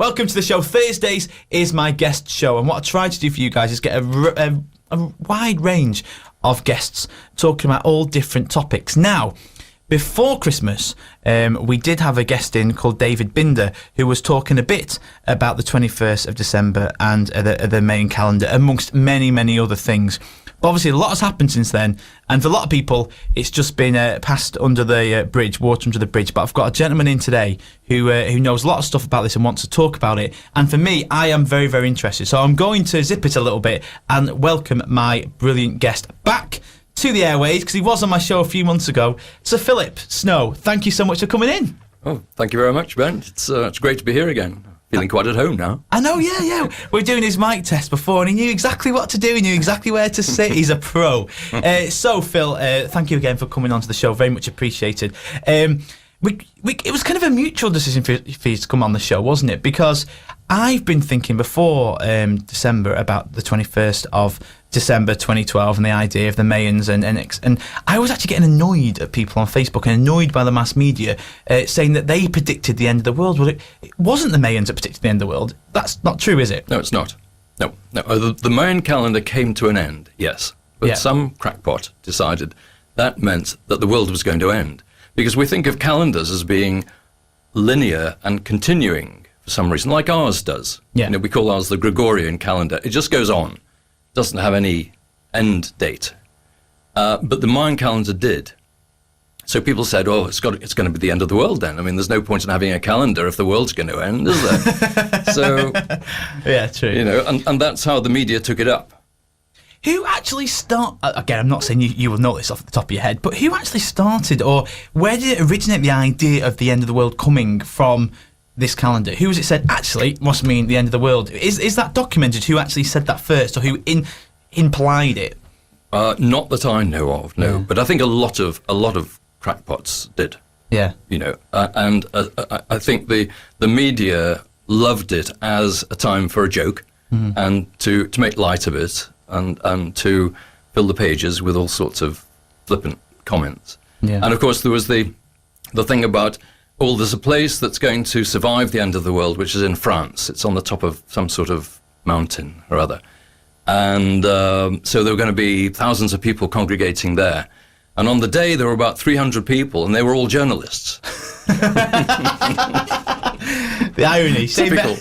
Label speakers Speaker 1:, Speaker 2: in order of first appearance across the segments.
Speaker 1: Welcome to the show. Thursdays is my guest show, and what I try to do for you guys is get a wide range of guests talking about all different topics. Now, before Christmas, we did have a guest in called David Binder, who was talking a bit about the 21st of December and the Mayan calendar, amongst many, many other things. But obviously, a lot has happened since then, and for a lot of people, it's just been passed under the bridge, water under the bridge. But I've got a gentleman in today who knows a lot of stuff about this and wants to talk about it. And for me, I am very, very interested. So I'm going to zip it a little bit and welcome my brilliant guest back to the airways, because he was on my show a few months ago. Sir Philip Snow, thank you so much for coming in.
Speaker 2: Oh, thank you very much, Ben. It's great to be here again. Feeling quite at home now.
Speaker 1: I know, yeah. We were doing his mic test before, and he knew exactly what to do. He knew exactly where to sit. He's a pro. So, Phil, thank you again for coming onto the show. Very much appreciated. It was kind of a mutual decision for you to come on the show, wasn't it? Because I've been thinking before December about the 21st of December 2012 and the idea of the Mayans, and I was actually getting annoyed at people on Facebook and annoyed by the mass media saying that they predicted the end of the world. Well, it wasn't the Mayans that predicted the end of the world. That's not true, is it?
Speaker 2: No, it's not. No. The Mayan calendar came to an end, yes. But some crackpot decided that meant that the world was going to end. Because we think of calendars as being linear and continuing for some reason, like ours does.
Speaker 1: Yeah.
Speaker 2: We call ours the Gregorian calendar. It just goes on. Doesn't have any end date. But the Mayan calendar did. So people said, oh, it's going to be the end of the world then. I mean, there's no point in having a calendar if the world's going to end, is there? So,
Speaker 1: yeah, true.
Speaker 2: And that's how the media took it up.
Speaker 1: Who actually again, I'm not saying you will know this off the top of your head, but who actually started, or where did it originate, the idea of the end of the world coming from this calendar? Who was it said, actually, must mean the end of the world? Is that documented, who actually said that first, or who implied it?
Speaker 2: Not that I know of, no. Yeah. But I think a lot of crackpots did.
Speaker 1: Yeah.
Speaker 2: And I think the media loved it as a time for a joke, and to make light of it, and to fill the pages with all sorts of flippant comments.
Speaker 1: Yeah.
Speaker 2: And of course there was the thing about, there's a place that's going to survive the end of the world, which is in France. It's on the top of some sort of mountain or other. And so there were going to be thousands of people congregating there. And on the day there were about 300 people, and they were all journalists.
Speaker 1: The irony.
Speaker 2: Typical.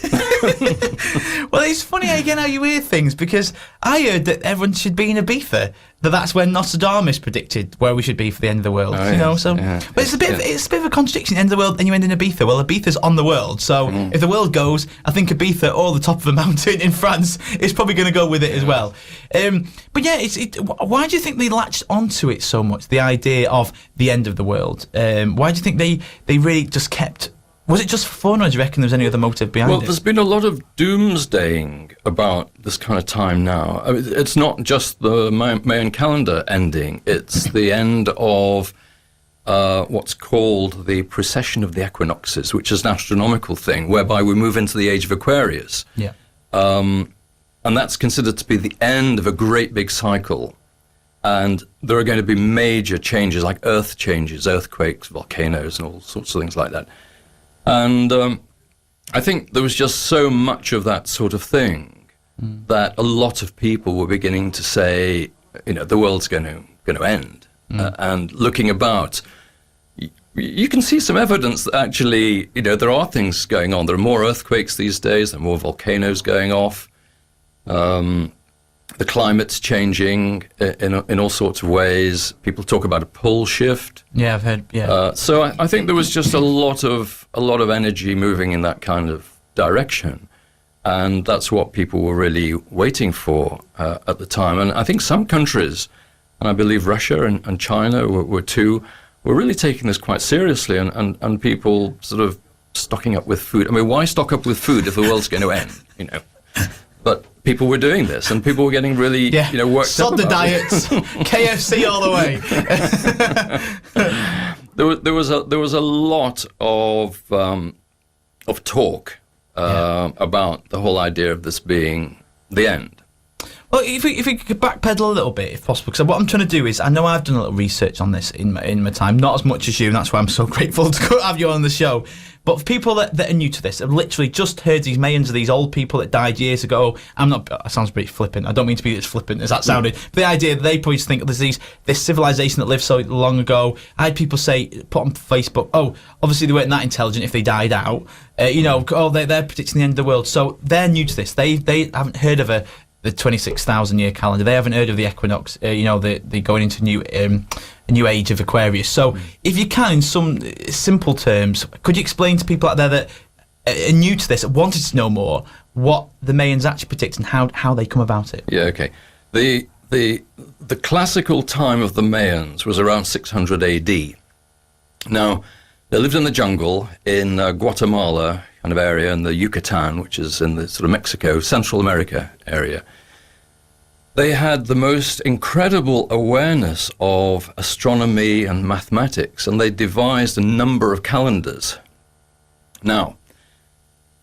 Speaker 1: Well, it's funny again how you hear things, because I heard that everyone should be in Ibiza. That's when Nostradamus predicted where we should be for the end of the world.
Speaker 2: Oh, yes.
Speaker 1: But it's a bit of a contradiction. End of the world, and you end in Ibiza. Well, Ibiza's on the world, so if the world goes, I think Ibiza, or the top of a mountain in France, is probably going to go with it as well. But yeah, why do you think they latched onto it so much? The idea of the end of the world. Why do you think they really just kept? Was it just fun, or do you reckon there's any other motive behind it?
Speaker 2: Well, there's been a lot of doomsdaying about this kind of time now. I mean, it's not just the Mayan calendar ending. It's the end of what's called the precession of the equinoxes, which is an astronomical thing, whereby we move into the age of Aquarius.
Speaker 1: Yeah.
Speaker 2: And that's considered to be the end of a great big cycle. And there are going to be major changes, like earth changes, earthquakes, volcanoes, and all sorts of things like that. And I think there was just so much of that sort of thing that a lot of people were beginning to say, the world's going to end. And looking about, you can see some evidence that actually, there are things going on. There are more earthquakes these days. There are more volcanoes going off. The climate's changing in all sorts of ways. People talk about a pole shift.
Speaker 1: Yeah, I've heard. Yeah.
Speaker 2: So I think there was just a lot of energy moving in that kind of direction, and that's what people were really waiting for at the time. And I think some countries, and I believe Russia and China were really taking this quite seriously, and people sort of stocking up with food. I mean, why stock up with food if the world's going to end? But people were doing this, and people were getting really, worked
Speaker 1: Sod
Speaker 2: up
Speaker 1: the
Speaker 2: about
Speaker 1: diets, KFC all the way.
Speaker 2: There was a lot of talk about the whole idea of this being the end.
Speaker 1: Well, if we could backpedal a little bit, if possible, because what I'm trying to do is, I know I've done a little research on this in my time, not as much as you, and that's why I'm so grateful to have you on the show. But for people that are new to this, have literally just heard these Mayans are these old people that died years ago. That sounds pretty flippant. I don't mean to be as flippant as that sounded. But the idea that they probably just think there's this civilization that lived so long ago. I had people put on Facebook, oh, obviously they weren't that intelligent if they died out. They're predicting the end of the world. So they're new to this. They haven't heard of the 26,000-year calendar. They haven't heard of the equinox. They're going into a new age of Aquarius. So if you can, in some simple terms, could you explain to people out there that are new to this, wanted to know more, what the Mayans actually predict and how they come about it?
Speaker 2: Yeah, okay. The classical time of the Mayans was around 600 AD. Now, they lived in the jungle in Guatemala kind of area, in the Yucatan, which is in the sort of Mexico, Central America area. They had the most incredible awareness of astronomy and mathematics, and they devised a number of calendars. Now,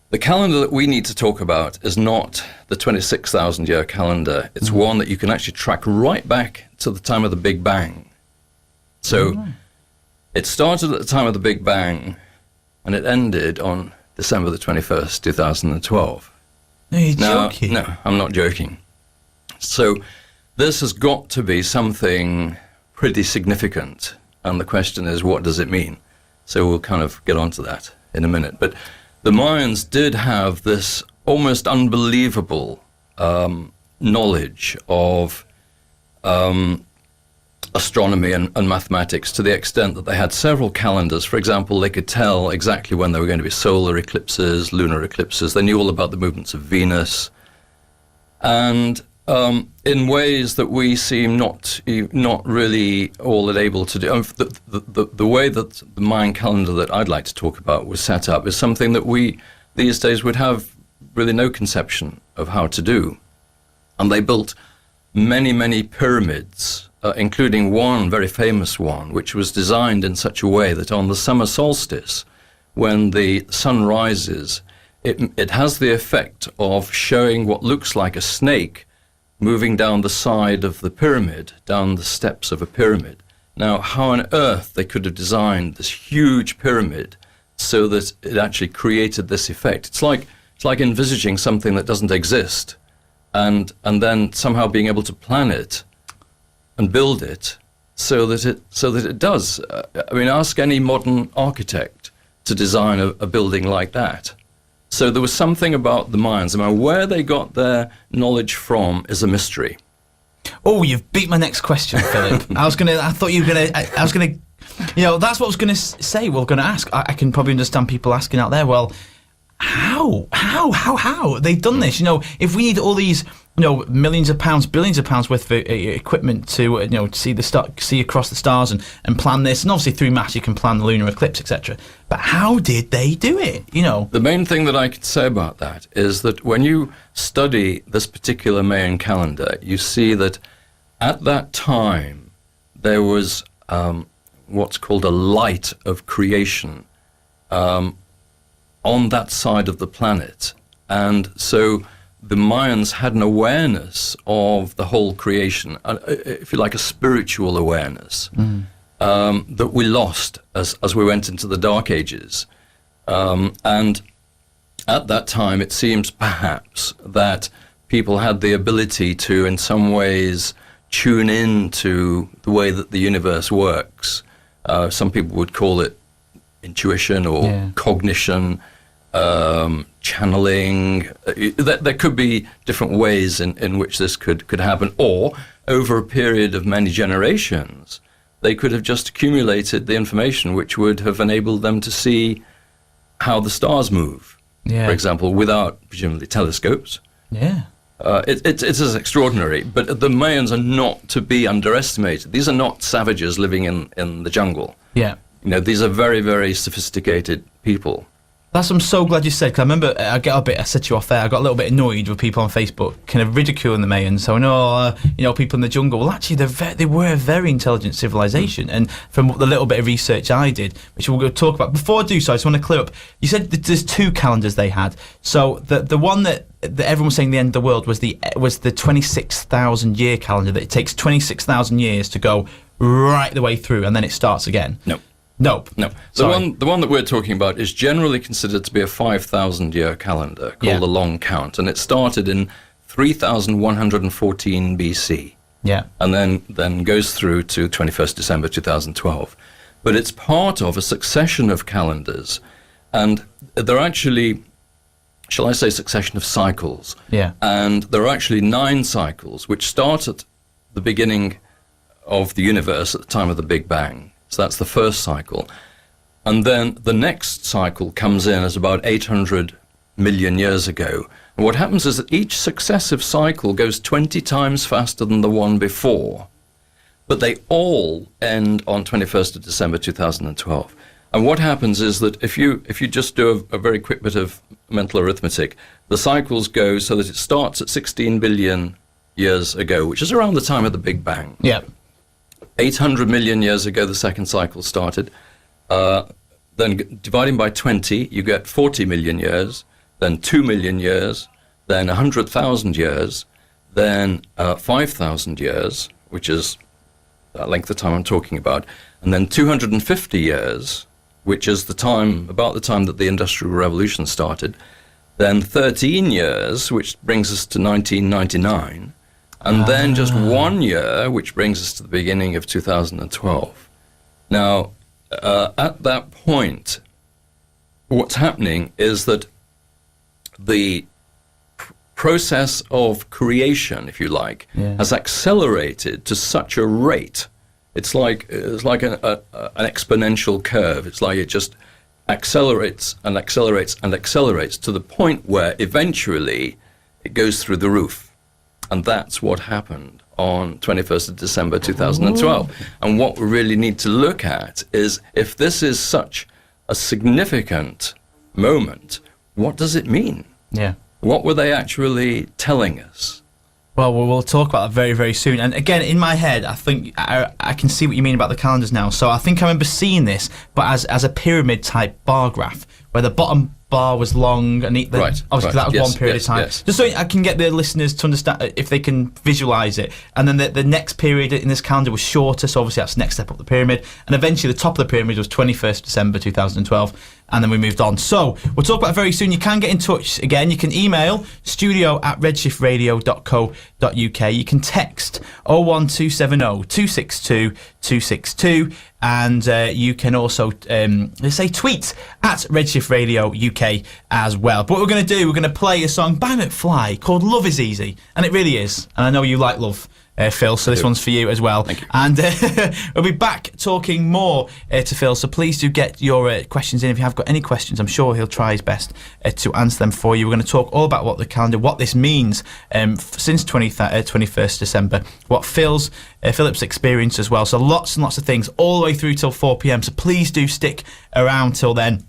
Speaker 2: the calendar that we need to talk about is not the 26,000-year calendar. It's one that you can actually track right back to the time of the Big Bang. So it started at the time of the Big Bang, and it ended on December the 21st, 2012.
Speaker 1: No, you're joking.
Speaker 2: No, I'm not joking. So this has got to be something pretty significant, and the question is, what does it mean? So we'll kind of get onto that in a minute. But the Mayans did have this almost unbelievable knowledge of astronomy and mathematics, to the extent that they had several calendars. For example, they could tell exactly when there were going to be solar eclipses, lunar eclipses. They knew all about the movements of Venus. And in ways that we seem not really all that able to do. The way that the Mayan calendar that I'd like to talk about was set up is something that we these days would have really no conception of how to do. And they built many, many pyramids, including one very famous one, which was designed in such a way that on the summer solstice, when the sun rises, it has the effect of showing what looks like a snake moving down the side of the pyramid, down the steps of a pyramid. Now, how on earth they could have designed this huge pyramid so that it actually created this effect? It's like envisaging something that doesn't exist, and then somehow being able to plan it and build it so that it does. I mean, ask any modern architect to design a building like that. So there was something about the Mayans. I mean, where they got their knowledge from is a mystery.
Speaker 1: Oh, you've beat my next question, Philip. that's what I was gonna say. We're gonna ask. I can probably understand people asking out there. Well, how they've done this? If we need all these, millions of pounds, billions of pounds worth of equipment to, see across the stars and plan this, and obviously through maths you can plan the lunar eclipse, etc. But how did they do it?
Speaker 2: The main thing that I could say about that is that when you study this particular Mayan calendar, you see that at that time there was what's called a light of creation on that side of the planet, and so the Mayans had an awareness of the whole creation, if you like, a spiritual awareness that we lost as we went into the Dark Ages. And at that time, it seems perhaps that people had the ability to, in some ways, tune in to the way that the universe works. Some people would call it intuition or cognition, channeling. There could be different ways in which this could happen, or over a period of many generations they could have just accumulated the information which would have enabled them to see how the stars move, for example, without presumably telescopes. It's as extraordinary, but the Mayans are not to be underestimated. These are not savages living in the jungle. These are very, very sophisticated people.
Speaker 1: I'm so glad you said, because I remember I said to you off there, I got a little bit annoyed with people on Facebook kind of ridiculing the Mayans. So, people in the jungle. Well, actually, they were a very intelligent civilization. And from the little bit of research I did, which we'll go talk about. Before I do so, I just want to clear up. You said that there's two calendars they had. So the one that everyone was saying the end of the world was the 26,000 year calendar, that it takes 26,000 years to go right the way through, and then it starts again.
Speaker 2: No.
Speaker 1: Nope.
Speaker 2: No.
Speaker 1: Sorry.
Speaker 2: The one that we're talking about is generally considered to be a 5,000-year calendar called the Long Count, and it started in 3,114 BC.
Speaker 1: Yeah.
Speaker 2: And then goes through to 21st December 2012. But it's part of a succession of calendars, and they're actually, shall I say, succession of cycles.
Speaker 1: Yeah.
Speaker 2: And there are actually 9 cycles which start at the beginning of the universe at the time of the Big Bang. So that's the first cycle. And then the next cycle comes in as about 800 million years ago. And what happens is that each successive cycle goes 20 times faster than the one before. But they all end on 21st of December 2012. And what happens is that if you just do a very quick bit of mental arithmetic, the cycles go so that it starts at 16 billion years ago, which is around the time of the Big Bang.
Speaker 1: Yeah.
Speaker 2: 800 million years ago, the second cycle started. Then dividing by 20, you get 40 million years, then 2 million years, then 100,000 years, then 5,000 years, which is that length of time I'm talking about, and then 250 years, which is about the time that the Industrial Revolution started, then 13 years, which brings us to 1999, and then just 1 year, which brings us to the beginning of 2012. Now, at that point, what's happening is that the process of creation, if you like, has accelerated to such a rate. It's like an exponential curve. It's like it just accelerates and accelerates and accelerates to the point where eventually it goes through the roof. And that's what happened on 21st of December 2012. And what we really need to look at is, if this is such a significant moment, what does it mean?
Speaker 1: Yeah.
Speaker 2: What were they actually telling us?
Speaker 1: Well, we'll talk about that very, very soon. And again, in my head, I think I can see what you mean about the calendars now. So I think I remember seeing this, but as a pyramid-type bar graph, where the bottom bar was long, and obviously that was one period of time. Yes. Just so I can get the listeners to understand, if they can visualise it. And then the next period in this calendar was shorter, so obviously that's the next step up the pyramid. And eventually the top of the pyramid was 21st December 2012, and then we moved on. So we'll talk about it very soon. You can get in touch again. You can email studio@redshiftradio.co.uk. You can text 01270 262 262, and you can also tweet at Redshift Radio UK as well. But what we're going to do, we're going to play a song by McFly called Love Is Easy, and it really is. And I know you like love, Phil, so this one's for you as well.
Speaker 2: Thank you.
Speaker 1: And we'll be back talking more to Phil, so please do get your questions in. If you have got any questions, I'm sure he'll try his best to answer them for you. We're going to talk all about what the calendar, what this means since 21st December, what Philip's experience as well. So lots and lots of things all the way through till 4 p.m. So please do stick around till then.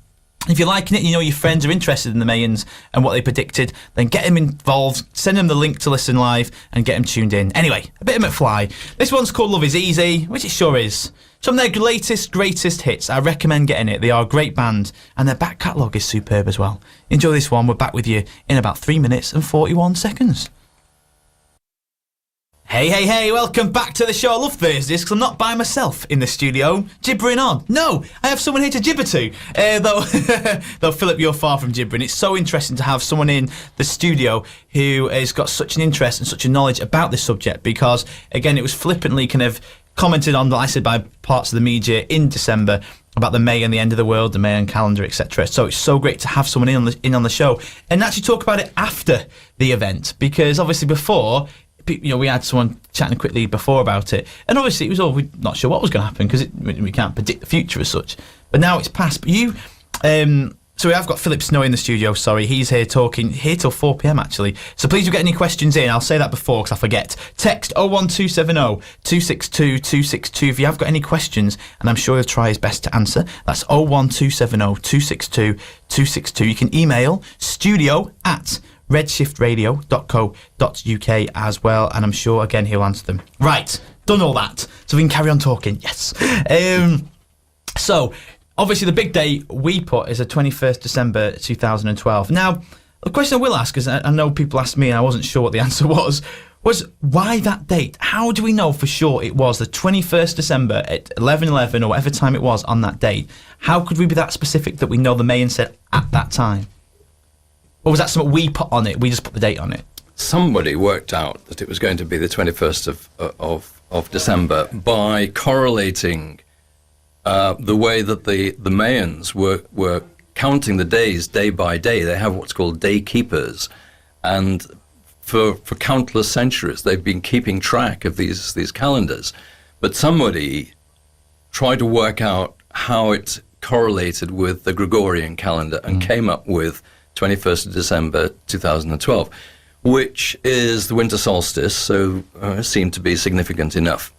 Speaker 1: If you're liking it, you know your friends are interested in the Mayans and what they predicted, then get them involved, send them the link to listen live and get them tuned in. Anyway, a bit of McFly. This one's called Love Is Easy, which it sure is. Some of their greatest hits. I recommend getting it. They are a great band and their back catalogue is superb as well. Enjoy this one. We're back with you in about 3 minutes and 41 seconds. Hey, welcome back to the show. I love Thursdays because I'm not by myself in the studio, gibbering on. No, I have someone here to gibber to. Though, Philip, you're far from gibbering. It's so interesting to have someone in the studio who has got such an interest and such a knowledge about this subject because, again, it was flippantly kind of commented on, like I said, by parts of the media in December about the May and the end of the world, the Mayan Calendar, etc. So it's so great to have someone in on the show and actually talk about it after the event because, obviously, before... we had someone chatting quickly before about it, and obviously it was all we're not sure what was going to happen because we can't predict the future as such. But now it's past. But you, so we have got Philip Snow in the studio. Sorry, he's here talking here till 4 p.m. actually. So please do get any questions in. I'll say that before because I forget. Text 01270 262 262 if you have got any questions, and I'm sure he'll try his best to answer. That's 01270 262 262. You can email studio@redshiftradio.co.uk as well, and I'm sure again he'll answer them. Right, done all that, so we can carry on talking. Yes. So obviously the big day we put is the 21st December 2012. Now the question I will ask is, I know people asked me and I wasn't sure what the answer was, why that date? How do we know for sure it was the 21st December at 11:11 or whatever time it was on that date? How could we be that specific that we know the Mayan said at that time? Or was that something we put on it? We just put the date on it?
Speaker 2: Somebody worked out that it was going to be the 21st of December by correlating the way that the Mayans were counting the days day by day. They have what's called day keepers, and for countless centuries they've been keeping track of these calendars. But somebody tried to work out how it correlated with the Gregorian calendar and came up with 21st of December 2012, which is the winter solstice, so seemed to be significant enough.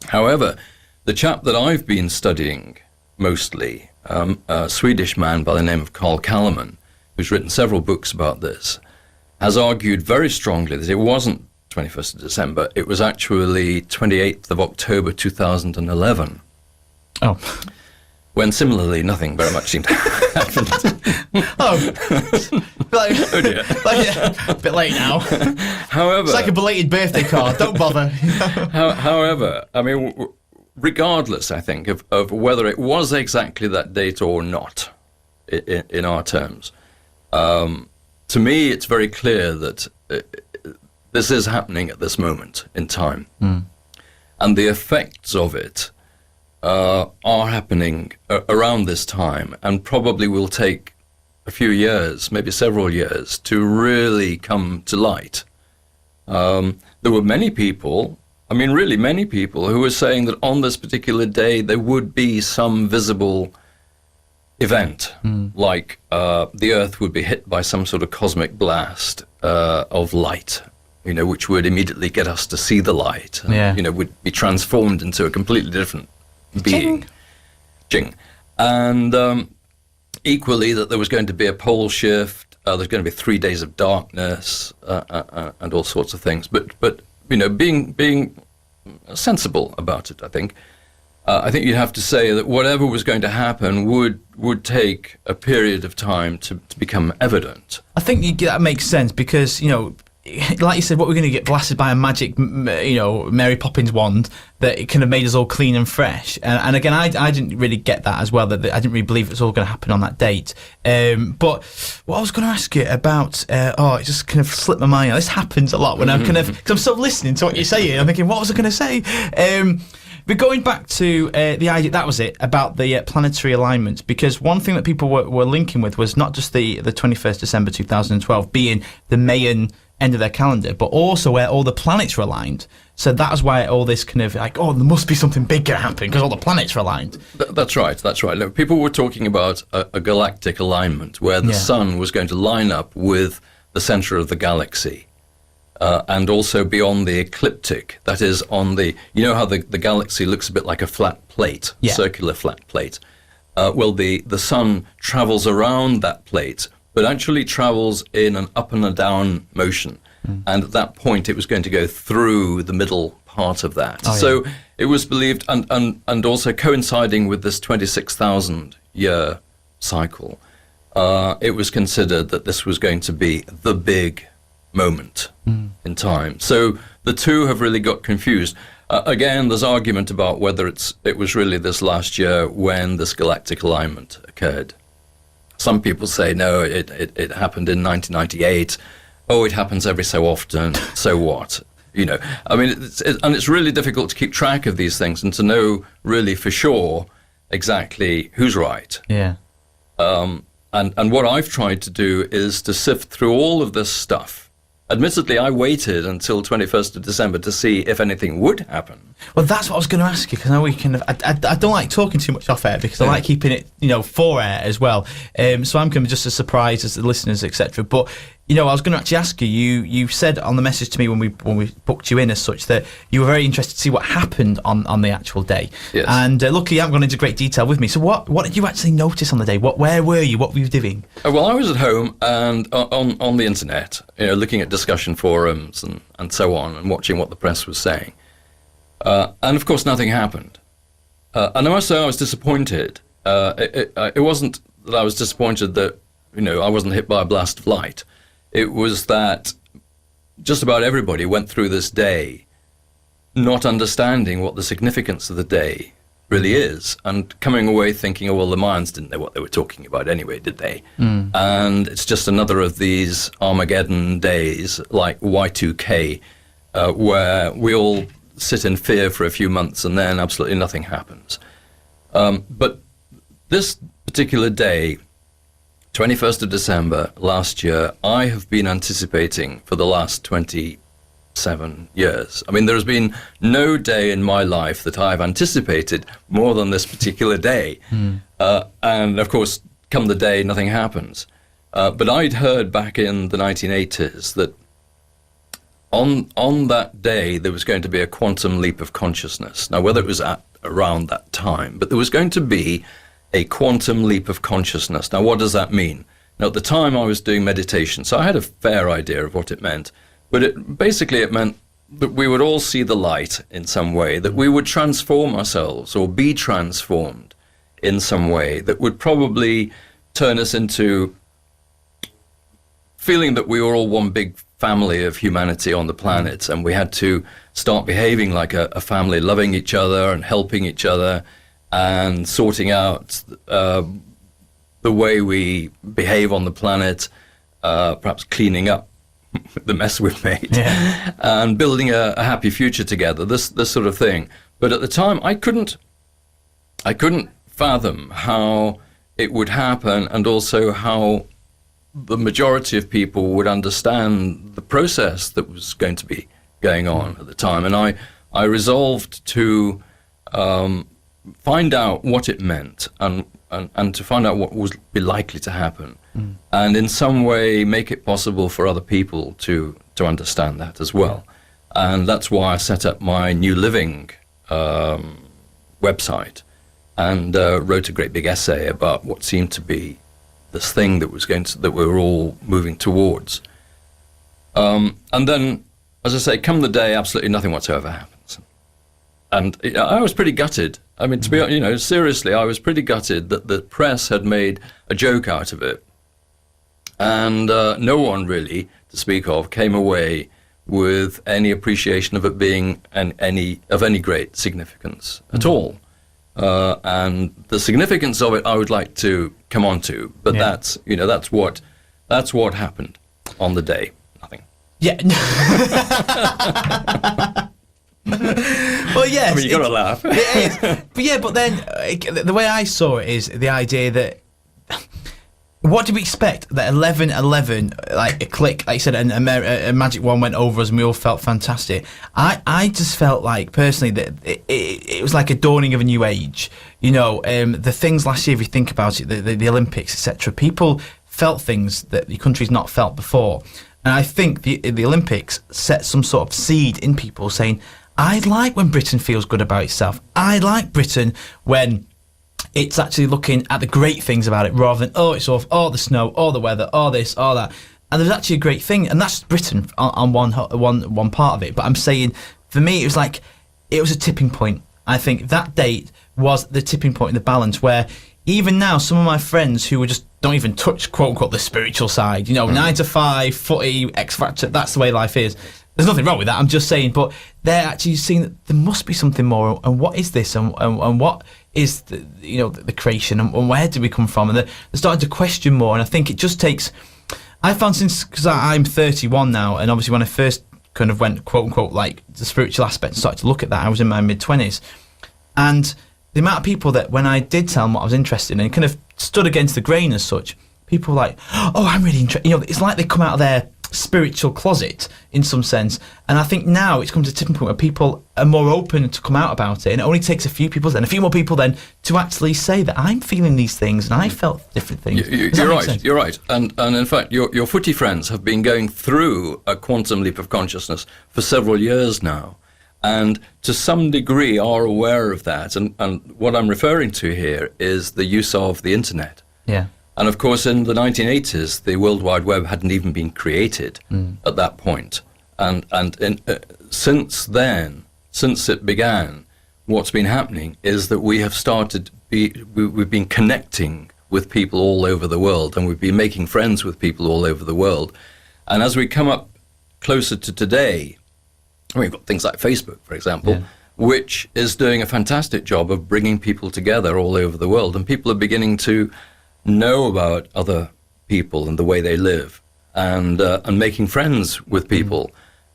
Speaker 2: However, the chap that I've been studying mostly, a Swedish man by the name of Carl Kalleman, who's written several books about this, has argued very strongly that it wasn't 21st of December, it was actually 28th of October 2011.
Speaker 1: Oh.
Speaker 2: When similarly nothing very much seemed to happen.
Speaker 1: Oh dear. A bit late now.
Speaker 2: However,
Speaker 1: it's like a belated birthday card. Don't bother.
Speaker 2: However, I mean, regardless, I think, of whether it was exactly that date or not, in our terms, to me, it's very clear that this is happening at this moment in time, and the effects of it are happening around this time, and probably will take a few years, maybe several years, to really come to light. There were many people, I mean really many people, who were saying that on this particular day there would be some visible event, like the Earth would be hit by some sort of cosmic blast of light, which would immediately get us to see the light, and, would be transformed into a completely different being. Jing. And equally that there was going to be a pole shift, there's going to be 3 days of darkness, and all sorts of things. But being sensible about it, I think you'd have to say that whatever was going to happen would take a period of time to become evident.
Speaker 1: I think that makes sense because, like you said, what we're going to get blasted by a magic, Mary Poppins wand that it kind of made us all clean and fresh. And again, I didn't really get that as well. That I didn't really believe it was all going to happen on that date. But what I was going to ask you about, it just kind of slipped my mind. This happens a lot when I'm because I'm still listening to what you're saying. I'm thinking, what was I going to say? But going back to the idea, that was it, about the planetary alignments, because one thing that people were linking with was not just the 21st December 2012 being the Mayan end of their calendar, but also where all the planets were aligned. So that's why all this kind of like, there must be something big going to happen because all the planets are aligned.
Speaker 2: That's right. Look, people were talking about a galactic alignment where the sun was going to line up with the center of the galaxy. And also beyond the ecliptic, that is on the, how the galaxy looks a bit like a flat plate, circular flat plate. Well, the sun travels around that plate, but actually travels in an up and a down motion. And at that point, it was going to go through the middle part of that. So it was believed, and also coinciding with this 26,000 year cycle, it was considered that this was going to be the big moment in time. So the two have really got confused. Again, there's argument about whether it was really this last year when this galactic alignment occurred. Some people say, no, it happened in 1998. Oh, it happens every so often. So what? I mean, it's really difficult to keep track of these things and to know really for sure exactly who's right.
Speaker 1: Yeah.
Speaker 2: And what I've tried to do is to sift through all of this stuff. Admittedly, I waited until 21st of December to see if anything would happen.
Speaker 1: Well, that's what I was going to ask you, because I know we kind of... I don't like talking too much off air, because I like keeping it, for air as well. So I'm going to be just as surprised as the listeners, etc. But, I was going to actually ask you, you said on the message to me when we booked you in as such, that you were very interested to see what happened on the actual day.
Speaker 2: Yes.
Speaker 1: And luckily you haven't gone into great detail with me. So what did you actually notice on the day? Where were you? What were you doing?
Speaker 2: Well, I was at home and on the internet, looking at discussion forums and so on, and watching what the press was saying. And of course, nothing happened. And I must say I was disappointed. It wasn't that I was disappointed that, I wasn't hit by a blast of light. It was that just about everybody went through this day not understanding what the significance of the day really is, and coming away thinking, oh, well, the Mayans didn't know what they were talking about anyway, did they? And it's just another of these Armageddon days, like Y2K, where we all sit in fear for a few months and then absolutely nothing happens. But this particular day, 21st of December last year, I have been anticipating for the last 27 years. I mean, there has been no day in my life that I've anticipated more than this particular day. And of course, come the day, nothing happens. But I'd heard back in the 1980s that on that day, there was going to be a quantum leap of consciousness. Now, whether it was at around that time, but there was going to be a quantum leap of consciousness. Now, what does that mean? Now, at the time, I was doing meditation, so I had a fair idea of what it meant. But it meant that we would all see the light in some way, that we would transform ourselves or be transformed in some way that would probably turn us into feeling that we were all one big family of humanity on the planet, and we had to start behaving like a family, loving each other and helping each other and sorting out the way we behave on the planet, perhaps cleaning up the mess we've made, and building a happy future together, this sort of thing. But at the time, I couldn't fathom how it would happen, and also how the majority of people would understand the process that was going to be going on at the time. And I resolved to find out what it meant, and to find out what would be likely to happen, and in some way make it possible for other people to understand that as well. And that's why I set up my New Living website, and wrote a great big essay about what seemed to be this thing that we were all moving towards. And then, as I say, come the day, absolutely nothing whatsoever happens. And I was pretty gutted. I mean, to be seriously, I was pretty gutted that the press had made a joke out of it. And no one really, to speak of, came away with any appreciation of it being any great significance at all. And the significance of it, I would like to come on to, but that's what happened on the day. Nothing.
Speaker 1: Yeah. Well, yes.
Speaker 2: I mean, you got to laugh.
Speaker 1: It is. But then the way I saw it is the idea that, what do we expect? That 11:11, like a click, like you said, and a magic wand went over us, and we all felt fantastic. I just felt like, personally, that it was like a dawning of a new age. The things last year, if you think about it, the Olympics, etc., people felt things that the country's not felt before. And I think the Olympics set some sort of seed in people saying, I like when Britain feels good about itself. I like Britain when it's actually looking at the great things about it, rather than, it's all the snow, all the weather, all this, all that. And there's actually a great thing, and that's Britain on one part of it. But I'm saying, for me, it was a tipping point. I think that date was the tipping point in the balance, where even now, some of my friends who just don't even touch, quote unquote, the spiritual side, 9 to 5, footy, X Factor, that's the way life is. There's nothing wrong with that, I'm just saying, but they're actually seeing that there must be something more, and what is this, and what is the creation, and where did we come from, and they're starting to question more. And I think it just takes, I found, since, because I'm 31 now, and obviously when I first kind of went, quote unquote, like the spiritual aspect and started to look at that, I was in my mid-20s, and the amount of people that, when I did tell them what I was interested in, kind of stood against the grain as such, people were like, I'm really interested, it's like they come out of their spiritual closet in some sense. And I think now it's come to a tipping point where people are more open to come out about it, and it only takes a few people, then a few more people then, to actually say that I'm feeling these things and I felt different things.
Speaker 2: You're right. And in fact, your footy friends have been going through a quantum leap of consciousness for several years now, and to some degree are aware of that. And what I'm referring to here is the use of the internet.
Speaker 1: Yeah.
Speaker 2: And of course, in the 1980s, the World Wide Web hadn't even been created at that point. And since then, since it began, what's been happening is that we have we've been connecting with people all over the world, and we've been making friends with people all over the world. And as we come up closer to today, we've got things like Facebook, for example,
Speaker 1: Yeah.
Speaker 2: which is doing a fantastic job of bringing people together all over the world, and people are beginning to know about other people and the way they live, and making friends with people,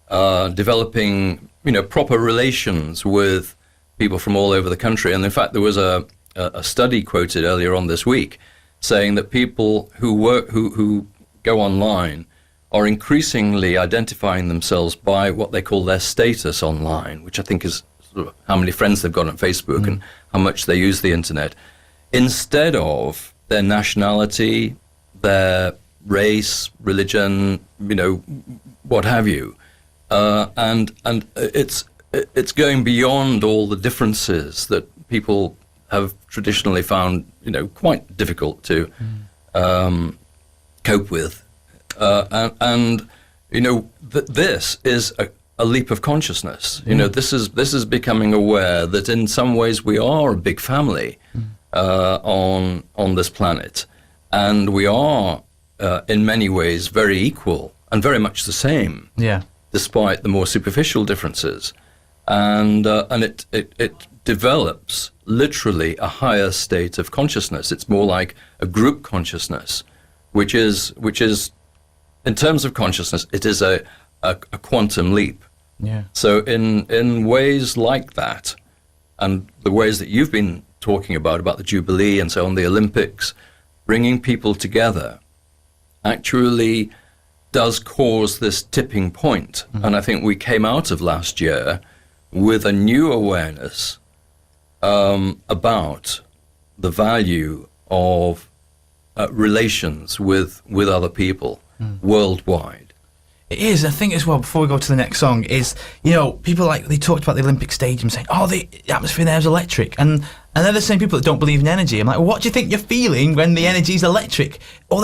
Speaker 2: developing proper relations with people from all over the country. And in fact, there was a study quoted earlier on this week saying that people who go online are increasingly identifying themselves by what they call their status online, which I think is sort of how many friends they've got on Facebook and how much they use the internet, instead of their nationality, their race, religion, what have you. And it's going beyond all the differences that people have traditionally found, quite difficult to cope with. This is a leap of consciousness. This is becoming aware that in some ways we are a big family on this planet, and we are in many ways very equal and very much the same.
Speaker 1: Yeah.
Speaker 2: Despite the more superficial differences, and it develops literally a higher state of consciousness. It's more like a group consciousness, which is in terms of consciousness, it is a quantum leap.
Speaker 1: Yeah.
Speaker 2: So in ways like that, and the ways that you've been talking about the Jubilee and so on, the Olympics, bringing people together, actually does cause this tipping point. And I think we came out of last year with a new awareness about the value of relations with other people worldwide.
Speaker 1: It is. I think as well, before we go to the next song, is, people they talked about the Olympic Stadium saying, the atmosphere there is electric. And they're the same people that don't believe in energy. I'm like, well, what do you think you're feeling when the energy is electric? All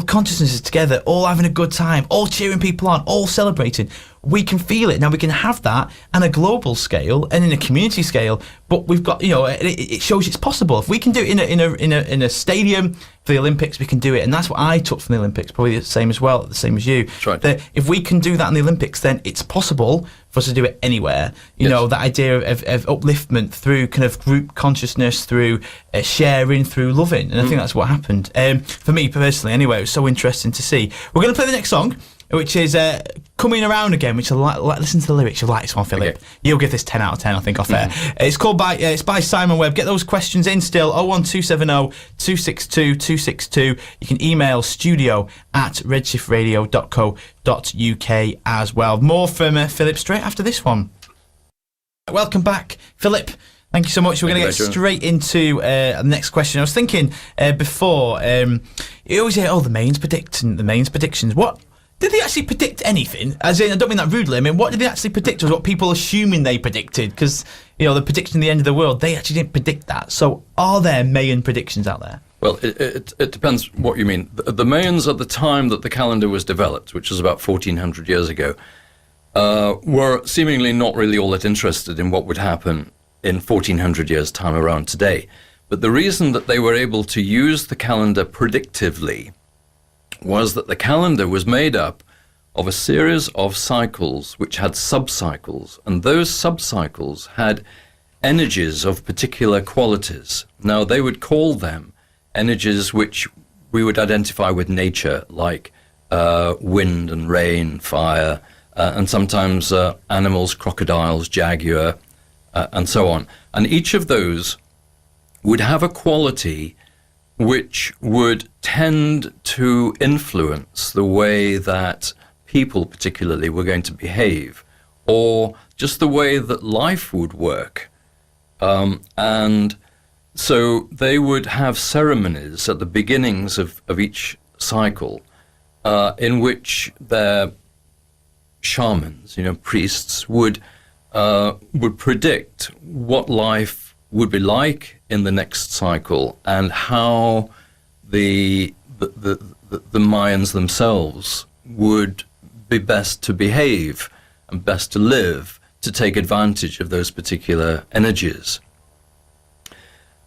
Speaker 1: consciousnesses together, all having a good time, all cheering people on, all celebrating. We can feel it. Now, we can have that on a global scale and in a community scale, but we've got, it shows it's possible. If we can do it in a stadium for the Olympics, we can do it. And that's what I took from the Olympics, probably the same as well, the same as you.
Speaker 2: That's right.
Speaker 1: That if we can do that in the Olympics, then it's possible for us to do it anywhere. That idea of upliftment through kind of group consciousness, through sharing, through loving. And I think that's what happened. For me personally, anyway, it was so interesting to see. We're going to play the next song, which is Coming Around Again, which listen to the lyrics. You'll like this one, Philip. Okay. You'll give this 10 out of 10, I think, off air. It's by Simon Webb. Get those questions in still. 01270 262 262. You can email studio@redshiftradio.co.uk as well. More from Philip straight after this one. Welcome back, Philip. Thank you so much. We're going to get straight into the next question. I was thinking before, you always hear, the Mayans predictions. What? Did they actually predict anything? As in, I don't mean that rudely. I mean, what did they actually predict? Was what people assuming they predicted? Because, the prediction of the end of the world, they actually didn't predict that. So are there Mayan predictions out there?
Speaker 2: Well, it depends what you mean. The Mayans at the time that the calendar was developed, which was about 1,400 years ago, were seemingly not really all that interested in what would happen in 1,400 years' time around today. But the reason that they were able to use the calendar predictively was that the calendar was made up of a series of cycles which had subcycles, and those subcycles had energies of particular qualities. Now, they would call them energies which we would identify with nature, like wind and rain, fire, and sometimes animals, crocodiles, jaguar, and so on. And each of those would have a quality which would tend to influence the way that people particularly were going to behave, or just the way that life would work. And so they would have ceremonies at the beginnings of each cycle in which their shamans, priests, would predict what life would be like in the next cycle, and how the Mayans themselves would be best to behave and best to live to take advantage of those particular energies.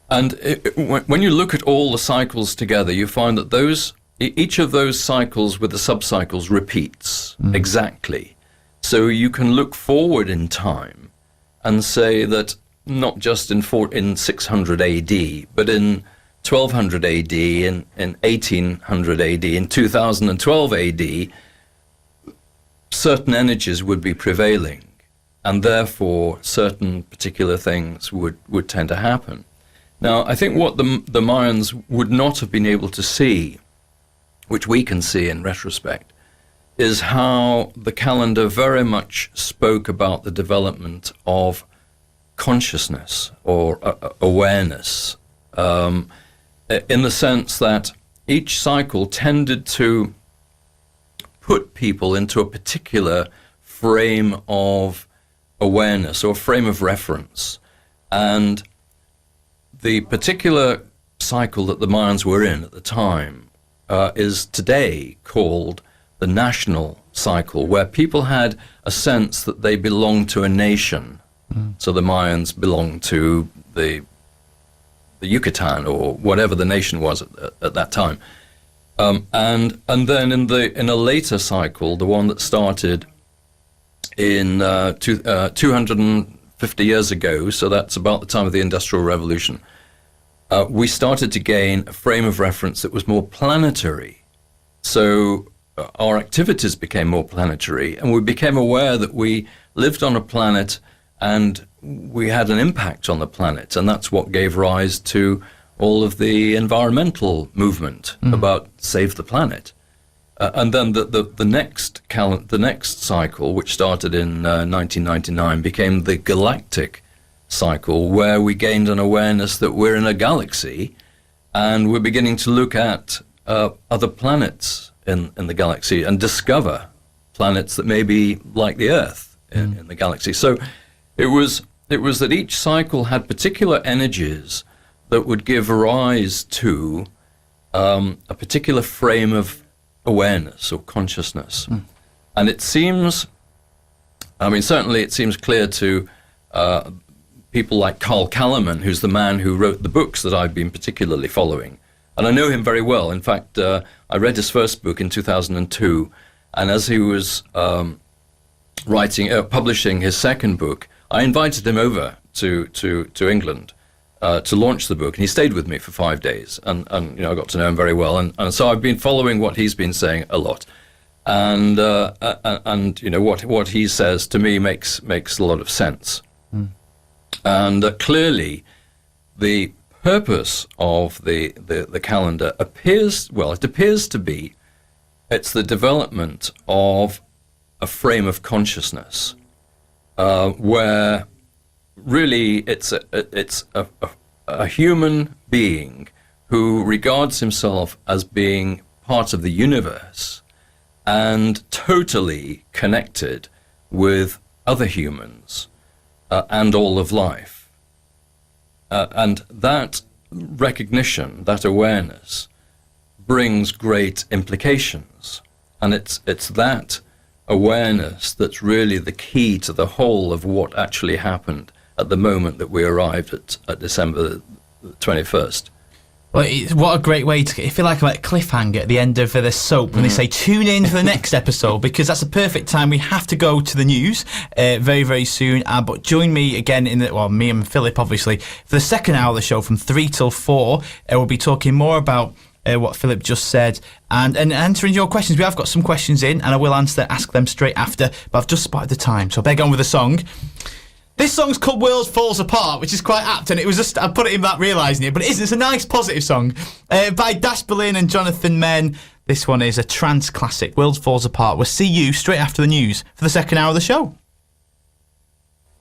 Speaker 2: And when you look at all the cycles together, you find that each of those cycles with the subcycles repeats exactly. So you can look forward in time and say that not just in 600 AD, but in 1200 AD, in 1800 AD, in 2012 AD, certain energies would be prevailing, and therefore certain particular things would tend to happen. Now, I think what the Mayans would not have been able to see, which we can see in retrospect, is how the calendar very much spoke about the development of consciousness or awareness, in the sense that each cycle tended to put people into a particular frame of awareness or frame of reference. And the particular cycle that the Mayans were in at the time is today called the national cycle, where people had a sense that they belonged to a nation. So the Mayans belonged to the Yucatan or whatever the nation was at that time. And then in a later cycle, the one that started in 250 years ago, so that's about the time of the Industrial Revolution, we started to gain a frame of reference that was more planetary. So our activities became more planetary, and we became aware that we lived on a planet and we had an impact on the planet, and that's what gave rise to all of the environmental movement about save the planet. And then the next cycle, which started in 1999, became the galactic cycle, where we gained an awareness that we're in a galaxy, and we're beginning to look at other planets in the galaxy and discover planets that may be like the Earth in the galaxy. So it was that each cycle had particular energies that would give rise to a particular frame of awareness or consciousness. And it seems, certainly it seems clear to people like Carl Kalleman, who's the man who wrote the books that I've been particularly following. And I know him very well. In fact, I read his first book in 2002, and as he was publishing his second book, I invited him over to England to launch the book, and he stayed with me for 5 days, and I got to know him very well, and so I've been following what he's been saying a lot, and what he says to me makes a lot of sense, and clearly the purpose of the calendar appears to be it's the development of a frame of consciousness, where really it's a human being who regards himself as being part of the universe and totally connected with other humans and all of life. And that recognition, that awareness, brings great implications. And it's that awareness that's really the key to the whole of what actually happened at the moment that we arrived at December 21st.
Speaker 1: Well, what a great way to... I feel like I'm at a cliffhanger at the end of the soap when they say tune in for the next episode, because that's a perfect time. We have to go to the news very, very soon. But join me again me and Philip, obviously, for the second hour of the show from 3 till 4. We'll be talking more about what Philip just said and answering your questions. We have got some questions in, and I will ask them straight after, but I've just spotted the time, so I better get on with the song. This song's called World Falls Apart, which is quite apt, and it was just, I put it in without realising it, but it isn't. It's a nice, positive song by Dash Berlin and Jonathan Men. This one is a trance classic, World Falls Apart. We'll see you straight after the news for the second hour of the show.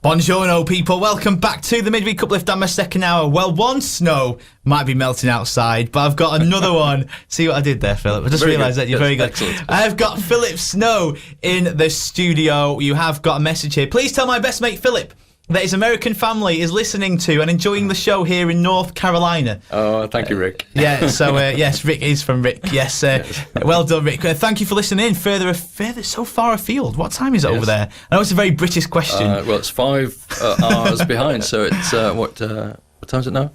Speaker 1: Buongiorno, people. Welcome back to the Midweek Uplift on my second hour. Well, one snow might be melting outside, but I've got another one. See what I did there, Philip? I just realised that you're very good.
Speaker 2: Excellent.
Speaker 1: I've got Philip Snow in the studio. You have got a message here. Please tell my best mate, Philip, that his American family is listening to and enjoying the show here in North Carolina.
Speaker 2: Oh, thank you, Rick.
Speaker 1: Yeah, so yes, Rick is from Rick. Yes, well done, Rick. Thank you for listening in. Further, so far afield. What time is it over there? I know it's a very British question.
Speaker 2: Well, it's 5 hours behind, so it's what time is it now?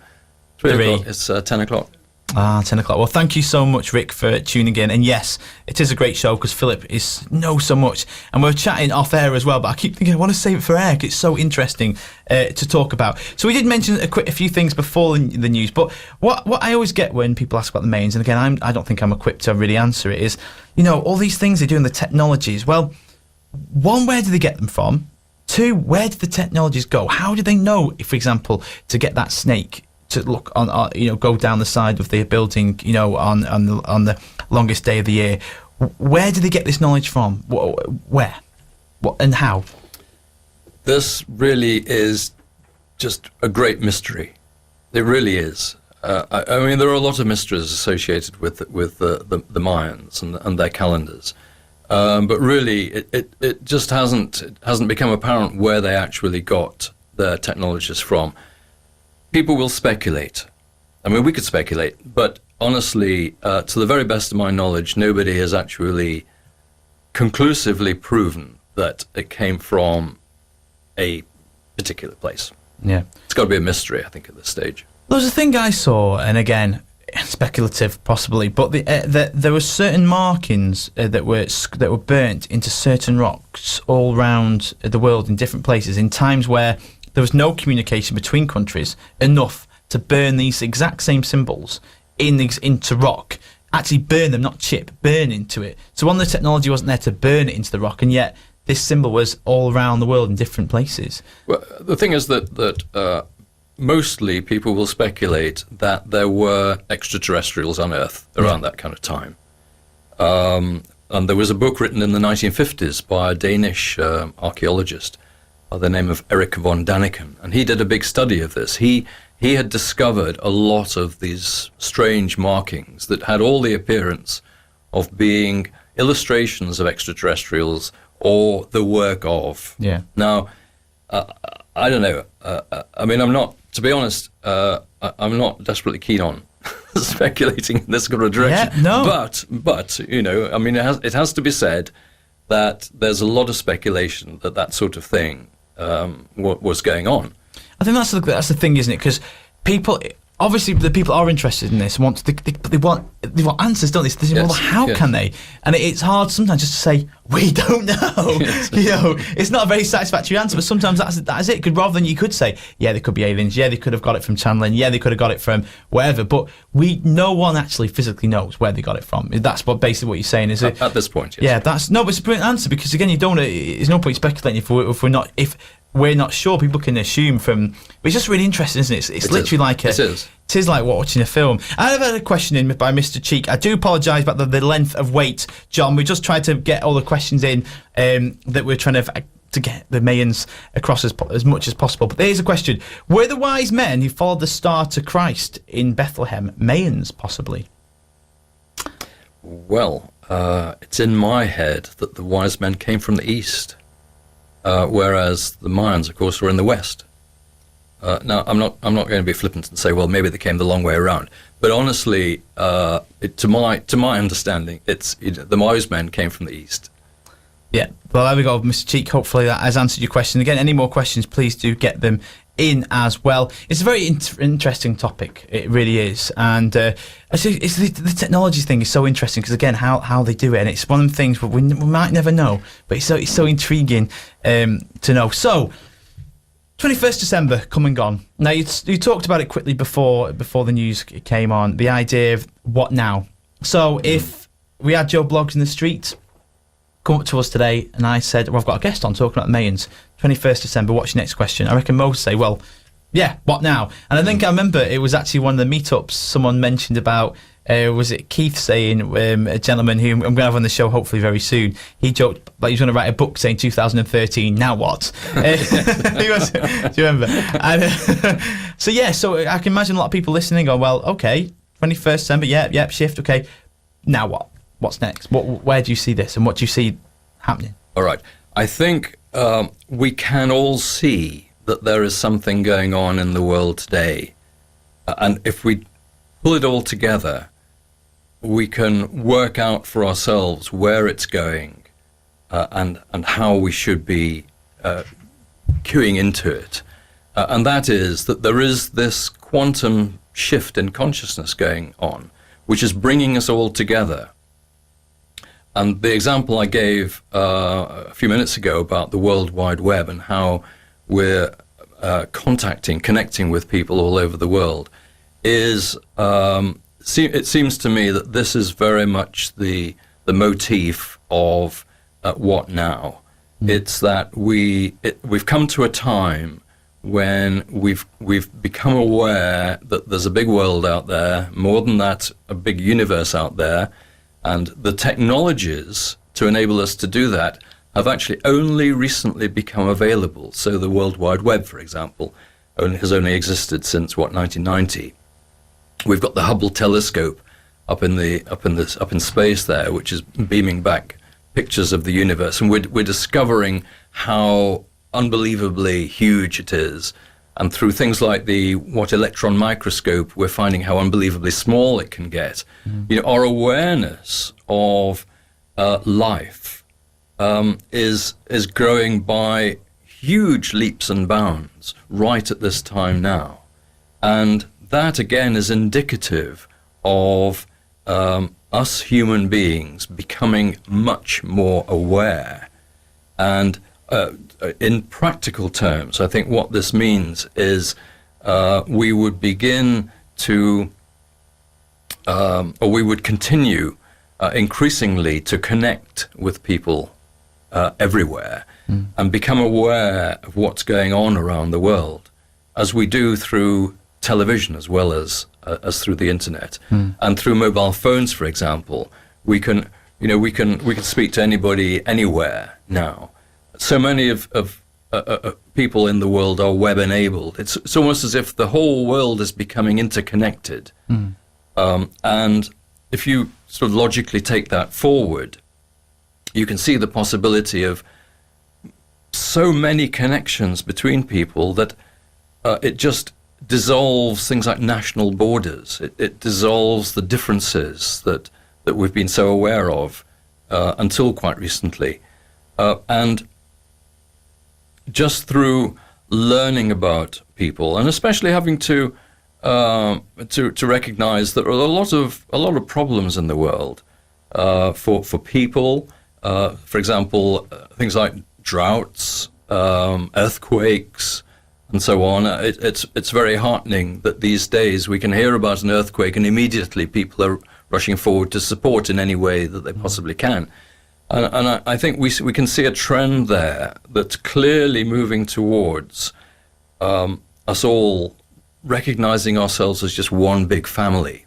Speaker 2: 3 o'clock. It's 10 o'clock.
Speaker 1: 10 o'clock. Well, thank you so much, Rick, for tuning in. And yes, it is a great show because Philip knows so much. And we're chatting off air as well, but I keep thinking I want to save it for air because it's so interesting to talk about. So we did mention a few things before the news, but what I always get when people ask about the Mayans, and again, I don't think I'm equipped to really answer it, is, all these things they do in the technologies. Well, one, where do they get them from? Two, where do the technologies go? How do they know, if, for example, to get that snake to look on, go down the side of the building, on the longest day of the year? Where do they get this knowledge from? Where? What and how?
Speaker 2: This really is just a great mystery. It really is. I mean, there are a lot of mysteries associated with the Mayans and their calendars, but really, it just hasn't become apparent where they actually got their technologies from. People will speculate. I mean, we could speculate, but honestly, to the very best of my knowledge, nobody has actually conclusively proven that it came from a particular place.
Speaker 1: Yeah.
Speaker 2: It's got to be a mystery, I think, at this stage.
Speaker 1: There was a thing I saw, and again, speculative possibly, but there were certain markings that were burnt into certain rocks all around the world in different places in times where there was no communication between countries enough to burn these exact same symbols into rock. Actually burn them, not chip, burn into it. So one of the technology wasn't there to burn it into the rock, and yet this symbol was all around the world in different places. Well,
Speaker 2: the thing is that mostly people will speculate that there were extraterrestrials on Earth around that kind of time. And there was a book written in the 1950s by a Danish archaeologist by the name of Erik von Daniken, and he did a big study of this. He had discovered a lot of these strange markings that had all the appearance of being illustrations of extraterrestrials or the work of. Yeah. Now, I don't know. I mean, to be honest, I'm not desperately keen on speculating in this kind of direction.
Speaker 1: Yeah, no.
Speaker 2: But I mean, it has to be said that there's a lot of speculation that sort of thing was going on.
Speaker 1: I think that's the thing, isn't it? Because people, obviously, the people are interested in this, and they want answers, don't they? So they say, well, how can they? And it's hard sometimes just to say we don't know. Yes. It's not a very satisfactory answer, but sometimes that's it. Because rather than you could say, yeah, they could be aliens, yeah, they could have got it from channeling, yeah, they could have got it from wherever, but no one actually physically knows where they got it from. That's basically what you're saying, is it?
Speaker 2: At this point, yes.
Speaker 1: Yeah, but it's a brilliant answer, because again, there's no point speculating if we're not sure. People can assume from. But it's just really interesting, isn't it? It's literally like
Speaker 2: it is.
Speaker 1: It is like watching a film. I have had a question in by Mr. Cheek. I do apologise about the length of wait, John. We just tried to get all the questions in that we're trying to get the Mayans across as much as possible. But here's a question: were the wise men who followed the star to Christ in Bethlehem Mayans, possibly?
Speaker 2: Well, it's in my head that the wise men came from the east. Whereas the Mayans, of course, were in the west. Now, I'm not going to be flippant and say, well, maybe they came the long way around. But honestly, to my understanding, the wise men came from the east.
Speaker 1: Yeah. Well, there we go, Mr. Cheek. Hopefully that has answered your question. Again, any more questions, please do get them in as well. It's a very interesting topic. It really is. And it's the technology thing is so interesting, because again, how they do it, and it's one of the things we might never know, but it's so intriguing to know. So 21st December come and gone. Now you talked about it quickly before the news came on, the idea of what now. So if we had Joe Bloggs in the street come up to us today and I said, well, I've got a guest on talking about the Mayans, 21st December, what's your next question? I reckon most say, well, yeah, what now? And I think I remember it was actually one of the meetups someone mentioned about, was it Keith saying, a gentleman who I'm going to have on the show hopefully very soon, he joked like he was going to write a book saying 2013, now what? Do you remember? And, so I can imagine a lot of people listening going, well, okay, 21st December, yep, shift, okay, now what? What's next? Where do you see this, and what do you see happening?
Speaker 2: All right. I think we can all see that there is something going on in the world today. And if we pull it all together, we can work out for ourselves where it's going and how we should be queuing into it. And that is that there is this quantum shift in consciousness going on, which is bringing us all together. And the example I gave a few minutes ago about the World Wide Web and how we're connecting with people all over the world is, it seems to me that this is very much the motif of What Now. It's that we've come to a time when we've become aware that there's a big world out there, more than that, a big universe out there, and the technologies to enable us to do that have actually only recently become available. So the World Wide Web, for example, has only existed since 1990. We've got the Hubble telescope up in space there, which is beaming back pictures of the universe, and we're discovering how unbelievably huge it is. And through things like the electron microscope, we're finding how unbelievably small it can get. Our awareness of life is growing by huge leaps and bounds right at this time now. And that, again, is indicative of us human beings becoming much more aware. And in practical terms, I think what this means is we would begin to, or we would continue increasingly to connect with people everywhere and become aware of what's going on around the world, as we do through television as well as through the internet and through mobile phones, for example. We can speak to anybody anywhere now. So many of people in the world are web enabled. It's almost as if the whole world is becoming interconnected. And if you sort of logically take that forward, you can see the possibility of so many connections between people that it just dissolves things like national borders. It dissolves the differences that we've been so aware of until quite recently. And just through learning about people, and especially having to recognize that there are a lot of problems in the world for people. For example, things like droughts, earthquakes, and so on. It's very heartening that these days we can hear about an earthquake and immediately people are rushing forward to support in any way that they possibly can. And I think we can see a trend there that's clearly moving towards us all recognizing ourselves as just one big family.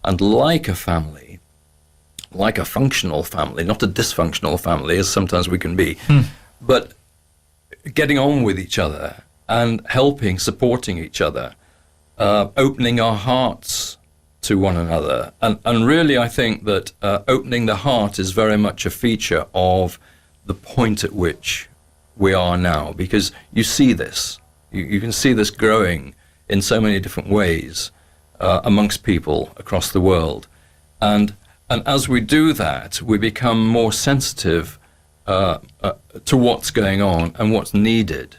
Speaker 2: And like a family, like a functional family, not a dysfunctional family, as sometimes we can be, but getting on with each other and helping, supporting each other, opening our hearts to one another. And really, I think that opening the heart is very much a feature of the point at which we are now, because you see this. You can see this growing in so many different ways amongst people across the world. And as we do that, we become more sensitive to what's going on and what's needed.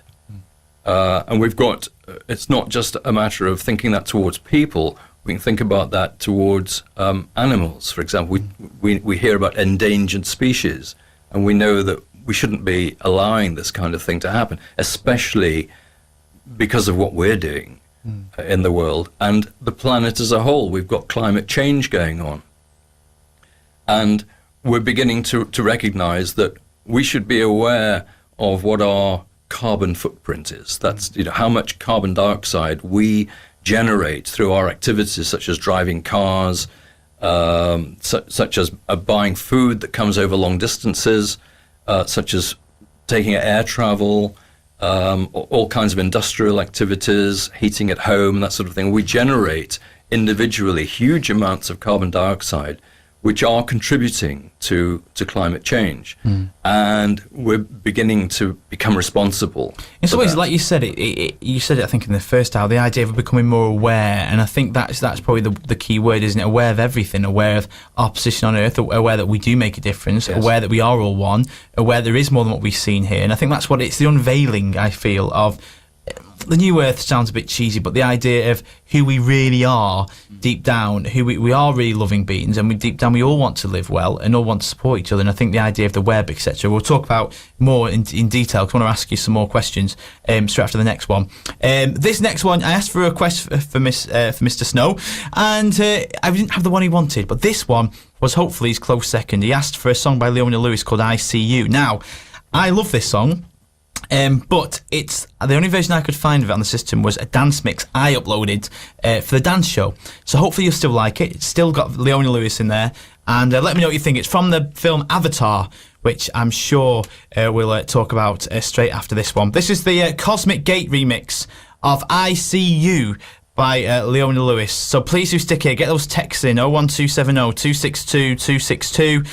Speaker 2: And we've got, it's not just a matter of thinking that towards people. We can think about that towards animals. For example, we hear about endangered species, and we know that we shouldn't be allowing this kind of thing to happen, especially because of what we're doing in the world and the planet as a whole. We've got climate change going on, and we're beginning to recognize that we should be aware of what our carbon footprint is. That's how much carbon dioxide we generate through our activities, such as driving cars, such as buying food that comes over long distances, such as taking air travel, all kinds of industrial activities, heating at home, that sort of thing. We generate individually huge amounts of carbon dioxide, which are contributing to climate change. And we're beginning to become responsible. In some ways,
Speaker 1: like you said, you said it, I think, in the first hour, the idea of becoming more aware, and I think that's probably the key word, isn't it? Aware of everything, aware of our position on Earth, aware that we do make a difference, yes. Aware that we are all one, aware there is more than what we've seen here. And I think that's what it's the unveiling, I feel, of the new Earth sounds a bit cheesy, but the idea of who we really are deep down, who we are really loving beings, and deep down we all want to live well and all want to support each other. And I think the idea of the web, etc., we'll talk about more in detail, because I want to ask you some more questions straight after the next one. This next one, I asked for a request for Mr. Snow, and I didn't have the one he wanted, but this one was hopefully his close second. He asked for a song by Leona Lewis called I See You. Now, I love this song. But it's the only version I could find of it on the system was a dance mix I uploaded for the dance show. So hopefully you'll still like it. It's still got Leona Lewis in there. And let me know what you think. It's from the film Avatar, which I'm sure we'll talk about straight after this one. This is the Cosmic Gate remix of I See You by Leona Lewis. So please do stick here. Get those texts in 01270 262 262.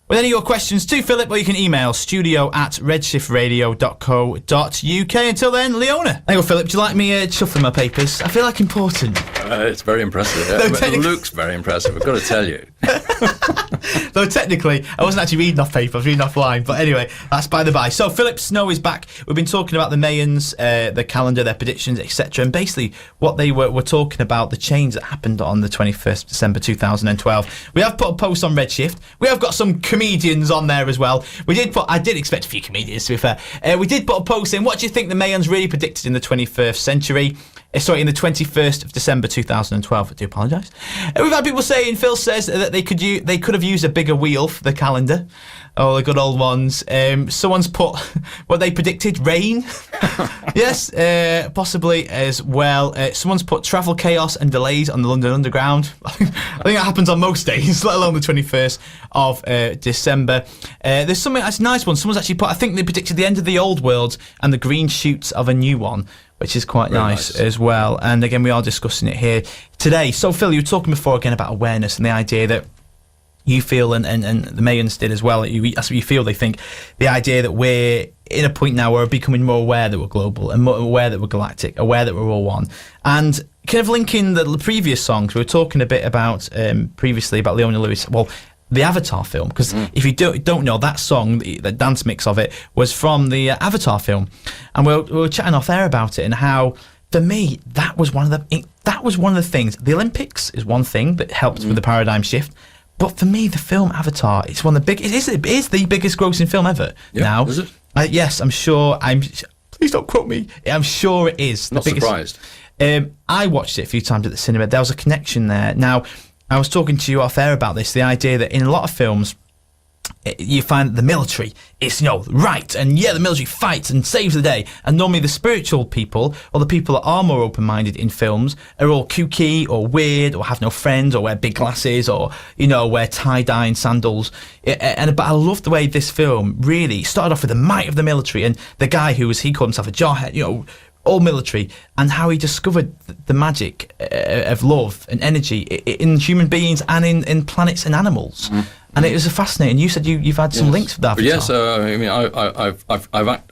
Speaker 1: With any of your questions to Philip, or you can email studio@redshiftradio.co.uk. Until then, Leona. There you go, Philip. Do you like me shuffling my papers? I feel like important.
Speaker 2: It's very impressive. It looks very impressive, I've got to tell you.
Speaker 1: Though technically, I wasn't actually reading off paper, I was reading off line. But anyway, that's by the by. So Philip Snow is back. We've been talking about the Mayans, the calendar, their predictions, etc. And basically what they were talking about, the change that happened on the 21st December 2012. We have put a post on Redshift. We have got some comedians on there as well. I did expect a few comedians, to be fair. We did put a post in. What do you think the Mayans really predicted in the 21st century? In the 21st of December 2012. I do apologise. We've had people saying, Phil says that they could have used a bigger wheel for the calendar. Oh, the good old ones. Someone's put what they predicted, rain. Yes, possibly as well. Someone's put travel chaos and delays on the London Underground. I think that happens on most days, let alone the 21st of December. There's something that's a nice one. Someone's actually put, I think they predicted the end of the old world and the green shoots of a new one, which is quite nice as well. And again, we are discussing it here today. So, Phil, you were talking before again about awareness and the idea that you feel, and the Mayans did as well, that's what you feel, they think, the idea that we're in a point now where we're becoming more aware that we're global and more aware that we're galactic, aware that we're all one. And kind of linking the previous songs, we were talking a bit about previously about Leona Lewis, well, the Avatar film, because if you don't know, that song, the dance mix of it, was from the Avatar film. And we were chatting off air about it and how, for me, that was one of the things. The Olympics is one thing that helped with the paradigm shift. But for me, the film Avatar, it's one of the it is the biggest grossing film ever now.
Speaker 2: Is it?
Speaker 1: Yes, I'm sure. Please don't quote me. I'm sure it is.
Speaker 2: Not surprised.
Speaker 1: I watched it a few times at the cinema. There was a connection there. Now, I was talking to you off air about this, the idea that in a lot of films, you find that the military is, right, and the military fights and saves the day. And normally the spiritual people, or the people that are more open-minded in films, are all kooky or weird or have no friends or wear big glasses or, wear tie-dye and sandals. But I love the way this film really started off with the might of the military and the guy he called himself a jarhead, all military, and how he discovered the magic of love and energy in human beings and in planets and animals. And it was fascinating. You said you've had some links with that.
Speaker 2: Yes,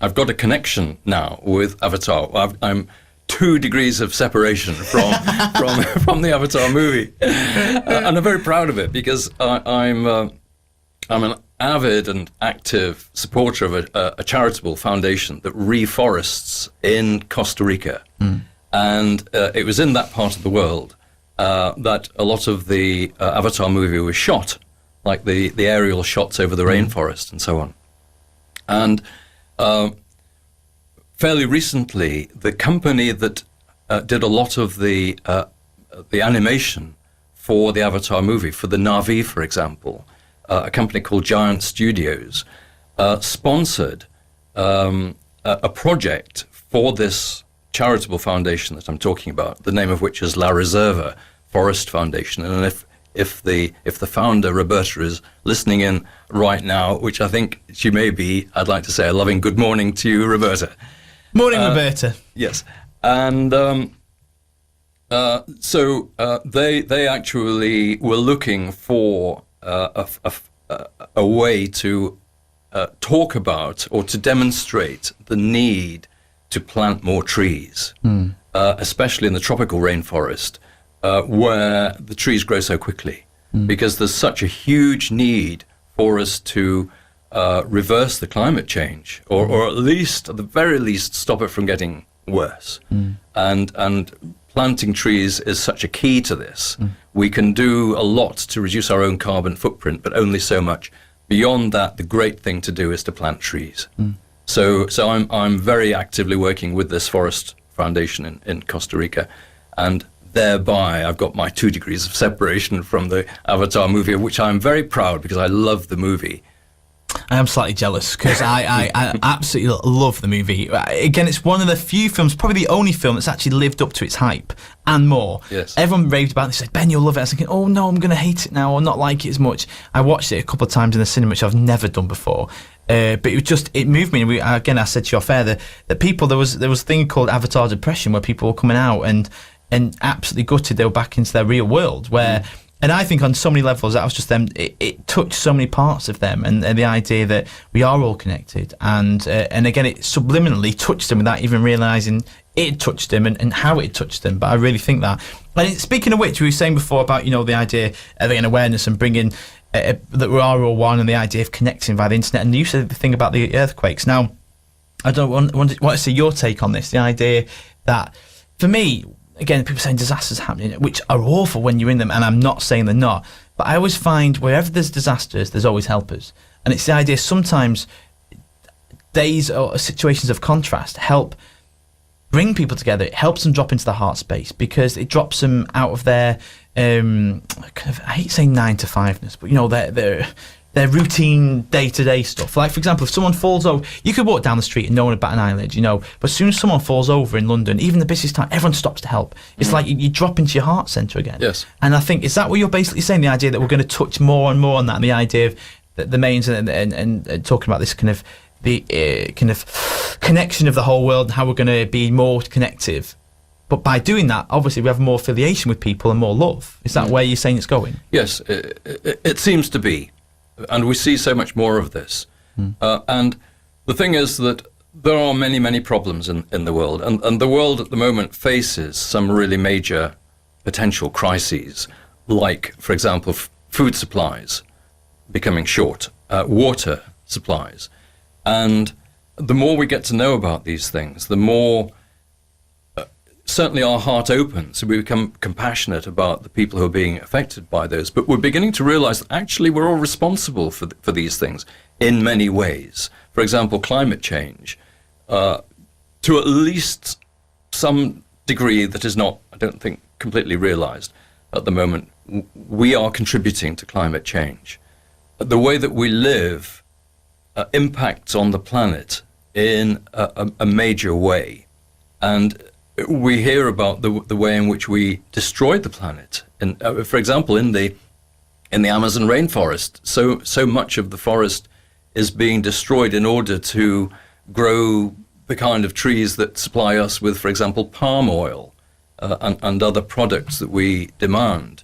Speaker 2: I've got a connection now with Avatar. I'm 2 degrees of separation from the Avatar movie, and I'm very proud of it because I'm an avid and active supporter of a charitable foundation that reforests in Costa Rica, and it was in that part of the world that a lot of the Avatar movie was shot, like the aerial shots over the rainforest and so on. And fairly recently, the company that did a lot of the animation for the Avatar movie, for the Na'vi, for example, a company called Giant Studios, sponsored a project for this charitable foundation that I'm talking about, the name of which is La Reserva Forest Foundation. And if the founder, Roberta, is listening in right now, which I think she may be, I'd like to say a loving good morning to you, Roberta.
Speaker 1: Morning, Roberta.
Speaker 2: Yes. And so they actually were looking for a way to talk about or to demonstrate the need to plant more trees, especially in the tropical rainforest, where the trees grow so quickly, because there's such a huge need for us to reverse the climate change, or at least, at the very least, stop it from getting worse. And planting trees is such a key to this. We can do a lot to reduce our own carbon footprint, but only so much. Beyond that, the great thing to do is to plant trees. So I'm very actively working with this forest foundation in Costa Rica, and thereby I've got my 2 degrees of separation from the Avatar movie, which I'm very proud because I love the movie.
Speaker 1: I am slightly jealous because I absolutely love the movie. Again, it's one of the few films, probably the only film that's actually lived up to its hype and more.
Speaker 2: Yes.
Speaker 1: Everyone raved about it. They said, Ben, you'll love it. I was thinking, oh no, I'm going to hate it now or not like it as much. I watched it a couple of times in the cinema, which I've never done before. But it moved me. And I said to you off air that people, there was a thing called Avatar depression where people were coming out and absolutely gutted they were back into their real world where... And I think on so many levels, that was just them. It touched so many parts of them, and the idea that we are all connected. And again, it subliminally touched them without even realising it touched them and how it touched them. But I really think that. And speaking of which, we were saying before about the idea of awareness and bringing that we are all one, and the idea of connecting via the internet. And you said the thing about the earthquakes. Now, I don't want to see your take on this. The idea that for me. Again, people saying disasters happening, which are awful when you're in them, and I'm not saying they're not. But I always find wherever there's disasters, there's always helpers. And it's the idea sometimes days or situations of contrast help bring people together. It helps them drop into the heart space because it drops them out of their, kind of, I hate saying 9 to 5-ness, but their routine day-to-day stuff. Like, for example, if someone falls over, you could walk down the street and no one would bat an eyelid, but as soon as someone falls over in London, even the busiest time, everyone stops to help. It's like you drop into your heart centre again.
Speaker 2: Yes.
Speaker 1: And I think, is that what you're basically saying, the idea that we're going to touch more and more on that, and the idea of the Mayans and talking about this kind of, the kind of connection of the whole world and how we're going to be more connective. But by doing that, obviously, we have more affiliation with people and more love. Is that where you're saying it's going?
Speaker 2: Yes, it seems to be. And we see so much more of this. And the thing is that there are many, many problems in the world. And the world at the moment faces some really major potential crises, like, for example, food supplies becoming short, water supplies. And the more we get to know about these things, the more certainly our heart opens, we become compassionate about the people who are being affected by those. But we're beginning to realize that actually we're all responsible for these things in many ways. For example, climate change, to at least some degree that is not, I don't think, completely realized at the moment, we are contributing to climate change. The way that we live impacts on the planet in a major way. And we hear about the way in which we destroyed the planet. And for example, in the Amazon rainforest, so much of the forest is being destroyed in order to grow the kind of trees that supply us with, for example, palm oil and other products that we demand.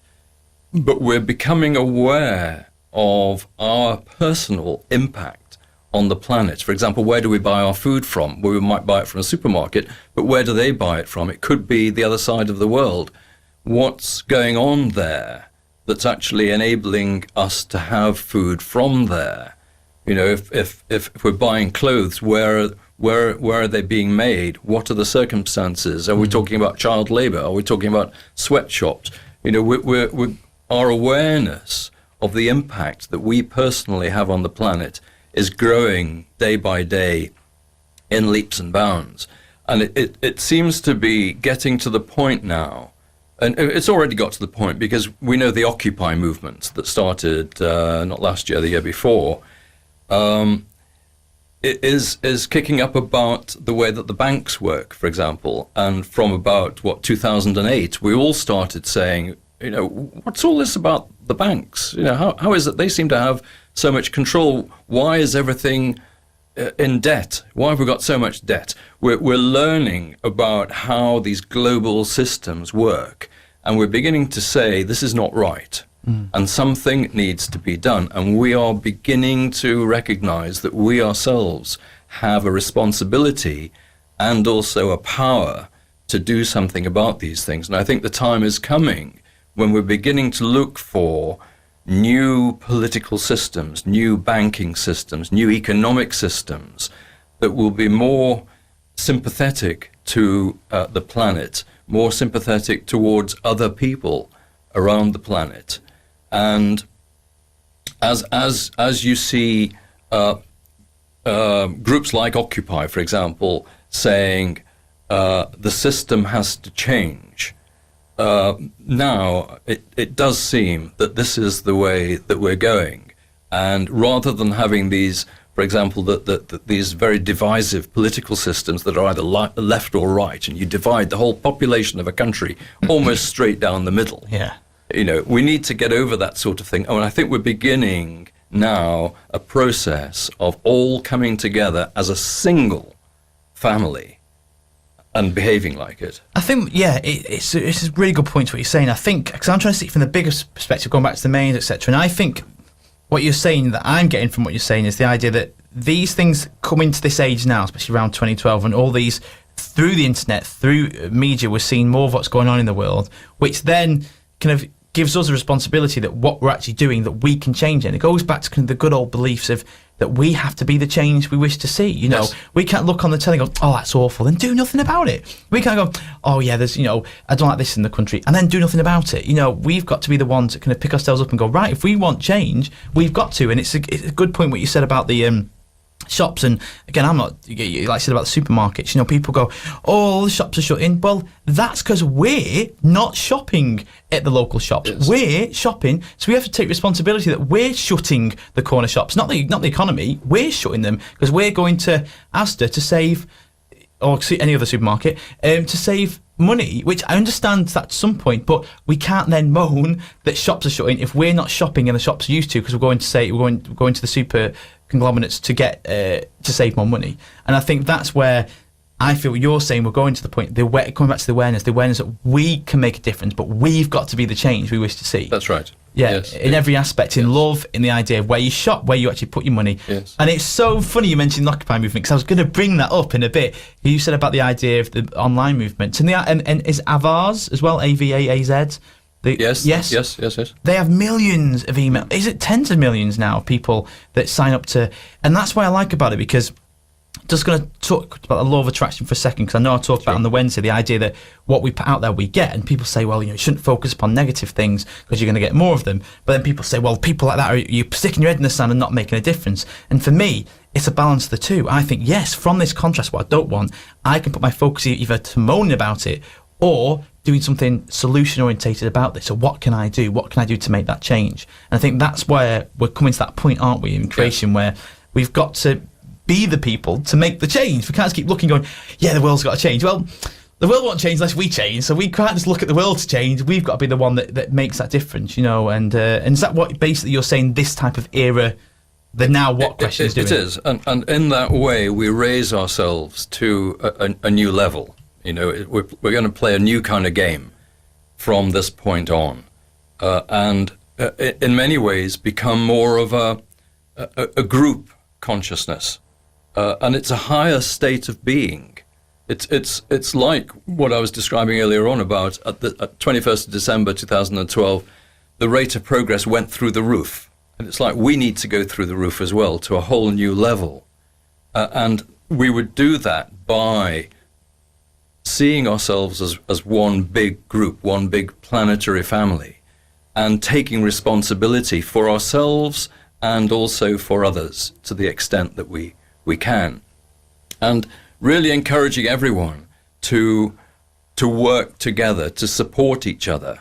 Speaker 2: But we're becoming aware of our personal impact on the planet. For example, where do we buy our food from? Well, we might buy it from a supermarket, but where do they buy it from? It could be the other side of the world. What's going on there that's actually enabling us to have food from there? If we're buying clothes, where are they being made? What are the circumstances? Are we talking about child labor? Are we talking about sweatshops? Our awareness of the impact that we personally have on the planet is growing day by day in leaps and bounds. And it seems to be getting to the point now, and it's already got to the point because we know the Occupy movement that started not last year, the year before, is kicking up about the way that the banks work, for example. And from about, 2008, we all started saying, what's all this about the banks? How is it they seem to have so much control? Why is everything in debt? Why have we got so much debt? We're learning about how these global systems work, and we're beginning to say this is not right, and something needs to be done. And we are beginning to recognize that we ourselves have a responsibility and also a power to do something about these things. And I think the time is coming when we're beginning to look for new political systems, new banking systems, new economic systems that will be more sympathetic to the planet, more sympathetic towards other people around the planet. And as you see groups like Occupy, for example, saying the system has to change, now it does seem that this is the way that we're going. And rather than having these, for example, these very divisive political systems that are either left or right, and you divide the whole population of a country almost straight down the middle.
Speaker 1: Yeah.
Speaker 2: You know, we need to get over that sort of thing. And I think we're beginning now a process of all coming together as a single family and behaving like it.
Speaker 1: I think, yeah, it's a really good point to what you're saying. I think, because I'm trying to see it from the biggest perspective, going back to the Mayans, etc. And I think what you're saying, that I'm getting from what you're saying, is the idea that these things come into this age now, especially around 2012, and all these, through the internet, through media, we're seeing more of what's going on in the world, which then kind of gives us a responsibility that what we're actually doing, that we can change it. And it goes back to kind of the good old beliefs of that we have to be the change we wish to see. You know, we can't look on the telly and go, oh, that's awful, and do nothing about it. We can't go, oh yeah, there's, you know, I don't like this in the country, and then do nothing about it. You know, we've got to be the ones that kind of pick ourselves up and go, right, if we want change, we've got to. And it's a good point what you said about the shops. And again, I'm not, like I said about the supermarkets, you know, people go, oh, the shops are shutting. Well, that's because we're not shopping at the local shops.
Speaker 2: Yes.
Speaker 1: We're shopping, so we have to take responsibility that we're shutting the corner shops, not the economy. We're shutting them because we're going to Asda to save, or any other supermarket, to save money, which I understand that to some point, but we can't then moan that shops are shutting if we're not shopping and the shops are used to, because we're going to the super conglomerates to get to save more money. And I think that's where I feel you're saying we're going to the point, coming back to the awareness that we can make a difference, but we've got to be the change we wish to see.
Speaker 2: That's right.
Speaker 1: Yeah,
Speaker 2: yes.
Speaker 1: In every aspect, in love, in the idea of where you shop, where you actually put your money.
Speaker 2: Yes.
Speaker 1: And it's so funny you mentioned the Occupy movement, because I was going to bring that up in a bit. You said about the idea of the online movement. And is Avaz as well, AVAAZ?
Speaker 2: Yes.
Speaker 1: They have millions of email. Is it tens of millions now of people that sign up to? And that's what I like about it, because just going to talk about the law of attraction for a second, because I know I talked about on the Wednesday the idea that what we put out there we get, and people say, well, you know, you shouldn't focus upon negative things because you're going to get more of them. But then people say, well, people like that are you sticking your head in the sand and not making a difference. And for me, it's a balance of the two. I think, yes, from this contrast, what I don't want, I can put my focus either to moaning about it or doing something solution orientated about this. So what can I do? What can I do to make that change? And I think that's where we're coming to that point, aren't we, in creation, where we've got to be the people to make the change. We can't just keep looking going, yeah, the world's got to change. Well, the world won't change unless we change, so we can't just look at the world to change. We've got to be the one that makes that difference, you know. And is that what basically you're saying, this type of era, the now what question is doing?
Speaker 2: It is, and in that way we raise ourselves to a new level. You know, we're going to play a new kind of game from this point on, and in many ways become more of a group consciousness. And it's a higher state of being. It's like what I was describing earlier on about at 21st of December 2012, the rate of progress went through the roof. And it's like we need to go through the roof as well to a whole new level. And we would do that by seeing ourselves as one big group, one big planetary family, and taking responsibility for ourselves and also for others to the extent that we can, and really encouraging everyone to work together, to support each other,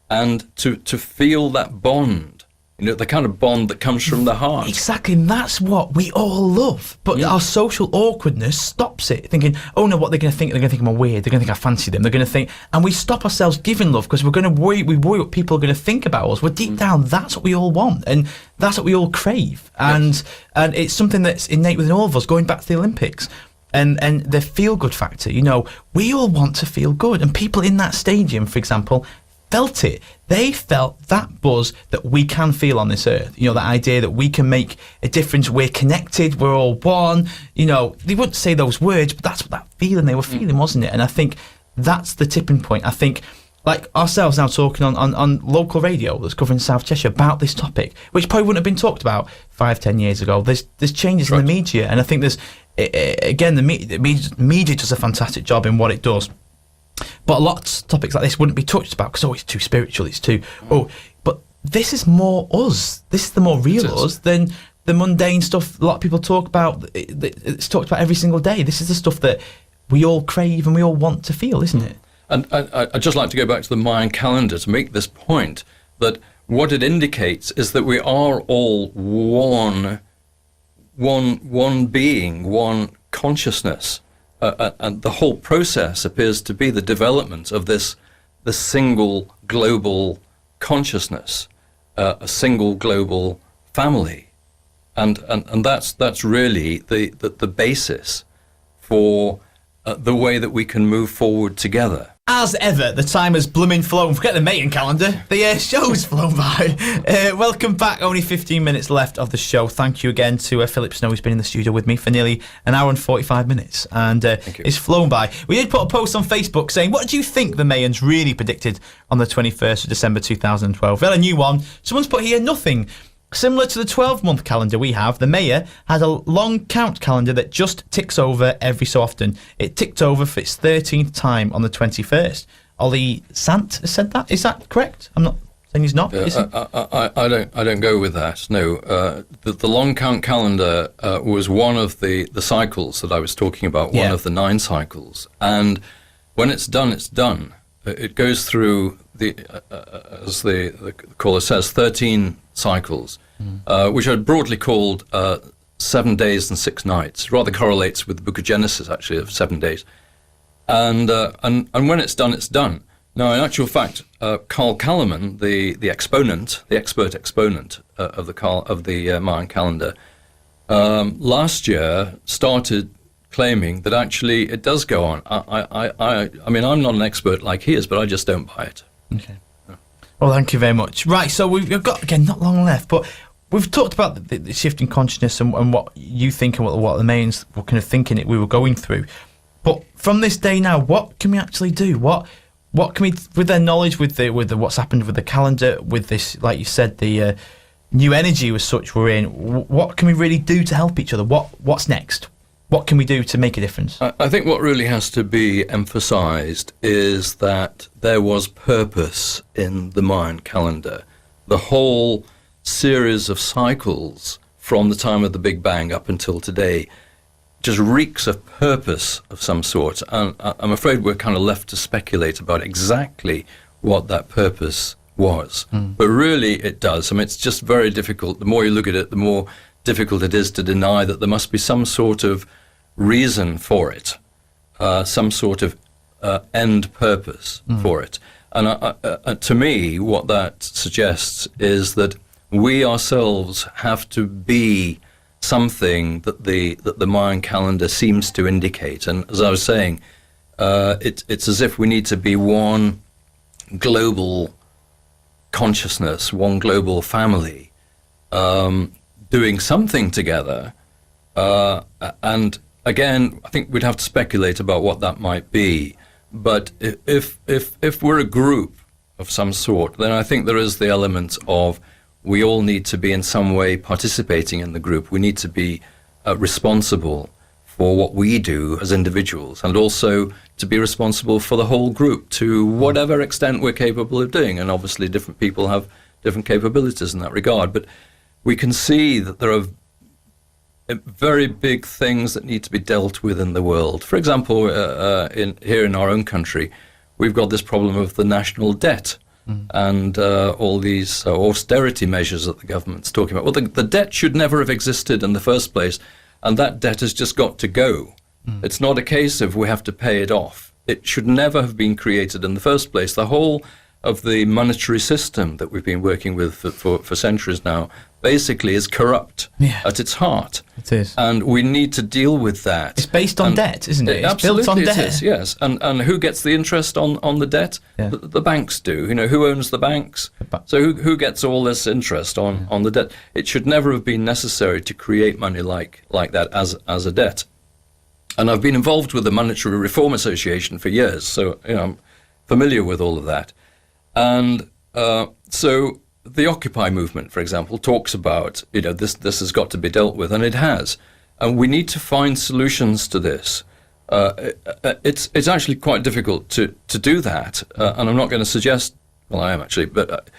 Speaker 2: and to feel that bond, you know, the kind of bond that comes from the heart.
Speaker 1: Exactly, and that's what we all love. But our social awkwardness stops it, thinking, oh no, what they're going to think? They're going to think I'm weird. They're going to think I fancy them. They're going to think, and we stop ourselves giving love because we're going to worry. We worry what people are going to think about us. Well, deep down, that's what we all want, and that's what we all crave. And it's something that's innate within all of us. Going back to the Olympics. And the feel-good factor, you know, we all want to feel good. And people in that stadium, for example, felt it. They felt that buzz that we can feel on this earth. You know, that idea that we can make a difference. We're connected. We're all one. You know, they wouldn't say those words, but that's what that feeling they were feeling, wasn't it? And I think that's the tipping point. I think, like ourselves now talking on local radio that's covering South Cheshire about this topic, which probably wouldn't have been talked about 5-10 years ago. There's changes in the media, and I think there's again, the media does a fantastic job in what it does. But lots of topics like this wouldn't be touched about because it's too spiritual. It's too but this is more us. This is the more real us than the mundane stuff a lot of people talk about. It's talked about every single day. This is the stuff that we all crave and we all want to feel, isn't it?
Speaker 2: And I'd just like to go back to the Mayan calendar to make this point, that what it indicates is that we are all one being, one consciousness. And the whole process appears to be the development of the single global consciousness, a single global family, and that's really the basis for the way that we can move forward together.
Speaker 1: As ever, the time has blooming flown. Forget the Mayan calendar. The show's flown by. Welcome back. Only 15 minutes left of the show. Thank you again to Philip Snow, who's been in the studio with me for nearly an hour and 45 minutes. And it's flown by. We did put a post on Facebook saying, what do you think the Mayans really predicted on the 21st of December 2012? Well, a new one. Someone's put here nothing. Similar to the 12-month calendar we have, the Maya has a long count calendar that just ticks over every so often. It ticked over for its 13th time on the 21st. Ollie Sant has said that. Is that correct? I'm not saying he's not.
Speaker 2: I don't go with that. No, the long count calendar was one of the cycles that I was talking about. One of the 9 cycles, and when it's done, it's done. It goes through as the caller says, 13 cycles, which are broadly called 7 days and 6 nights. Rather correlates with the Book of Genesis, actually, of 7 days. And when it's done, it's done. Now, in actual fact, Carl Kalleman, the expert exponent of the Mayan calendar, last year started claiming that actually it does go on. I mean, I'm not an expert like he is, but I just don't buy it.
Speaker 1: Okay. Well, thank you very much. Right, so we've got, again, not long left, but we've talked about the shift in consciousness and what you think and what the Mayans were kind of thinking we were going through. But from this day now, what can we actually do? What can we, with their knowledge, with the what's happened with the calendar, with this, like you said, the new energy as such we're in, what can we really do to help each other? What's next? What can we do to make a difference?
Speaker 2: I think what really has to be emphasized is that there was purpose in the Mayan calendar. The whole series of cycles from the time of the Big Bang up until today just reeks of purpose of some sort. And I'm afraid we're kind of left to speculate about exactly what that purpose was. But really it does. I mean, it's just very difficult. The more you look at it, the more difficult it is to deny that there must be some sort of reason for it, some sort of end purpose for it. And to me, what that suggests is that we ourselves have to be something that the Mayan calendar seems to indicate. And as I was saying, it's as if we need to be one global consciousness, one global family, doing something together. And again, I think we'd have to speculate about what that might be. But if we're a group of some sort, then I think there is the element of we all need to be in some way participating in the group. We need to be responsible for what we do as individuals, and also to be responsible for the whole group to whatever extent we're capable of doing. And obviously different people have different capabilities in that regard. But we can see that there are very big things that need to be dealt with in the world. For example, here in our own country, we've got this problem of the national debt and all these austerity measures that the government's talking about. Well, the debt should never have existed in the first place, and that debt has just got to go. It's not a case of we have to pay it off. It should never have been created in the first place. The whole of the monetary system that we've been working with for centuries now basically is corrupt at its heart.
Speaker 1: It is.
Speaker 2: And we need to deal with that.
Speaker 1: It's based on debt, isn't it? It's
Speaker 2: absolutely
Speaker 1: built on debt.
Speaker 2: It is, yes. And who gets the interest on the debt?
Speaker 1: Yeah.
Speaker 2: The banks do. You know, who owns the banks? So who gets all this interest on the debt? It should never have been necessary to create money like that as a debt. And I've been involved with the Monetary Reform Association for years, so I'm familiar with all of that. And so the Occupy movement, for example, talks about, this has got to be dealt with, and it has. And we need to find solutions to this. It's actually quite difficult to do that. And I'm not going to suggest, well, I am actually, but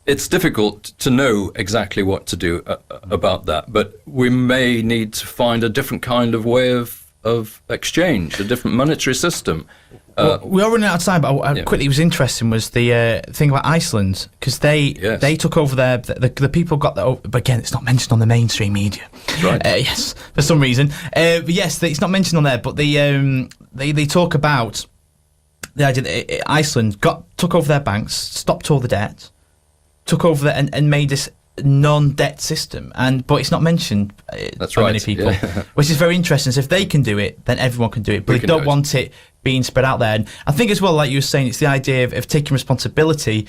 Speaker 2: it's difficult to know exactly what to do about that. But we may need to find a different kind of way of exchange, a different monetary system.
Speaker 1: Well, we are running out of time, but quickly, it was interesting was the thing about Iceland, because they took over the people got that, but again, it's not mentioned on the mainstream media.
Speaker 2: That's right.
Speaker 1: Yes, for some reason. But yes, it's not mentioned on there, but they talk about the idea that Iceland took over their banks, stopped all the debt, took over and made this non-debt system, but it's not mentioned by many people, which is very interesting. So if they can do it, then everyone can do it, but they don't want it being spread out there. And I think as well, like you were saying, it's the idea of taking responsibility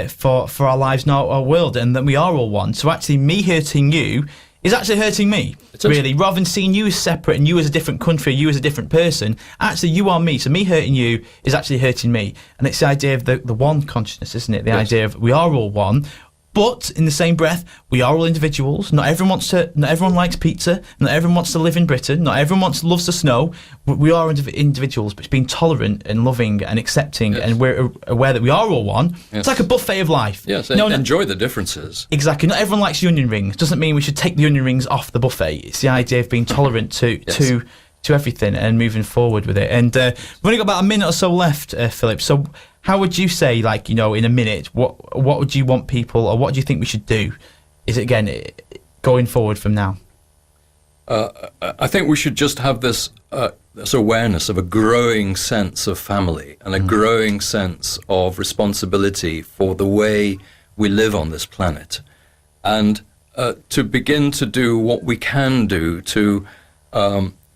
Speaker 1: for our lives and our world, and that we are all one. So actually me hurting you is actually hurting me, really, rather than seeing you as separate and you as a different country, you as a different person. Actually, you are me, so me hurting you is actually hurting me. And it's the idea of the one consciousness, isn't it? The idea of we are all one. But in the same breath, we are all individuals. Not everyone likes pizza. Not everyone wants to live in Britain. Not everyone loves the snow. We are individuals, but being tolerant and loving and accepting, and we're aware that we are all one. Yes. It's like a buffet of life.
Speaker 2: Yes, enjoy the differences.
Speaker 1: Exactly. Not everyone likes the onion rings. Doesn't mean we should take the onion rings off the buffet. It's the idea of being tolerant to everything and moving forward with it. And we've only got about a minute or so left, Philip. So how would you say, in a minute, what would you want people, or what do you think we should do? Is it, again, going forward from now?
Speaker 2: I think we should just have this awareness of a growing sense of family and a growing sense of responsibility for the way we live on this planet. And to begin to do what we can do to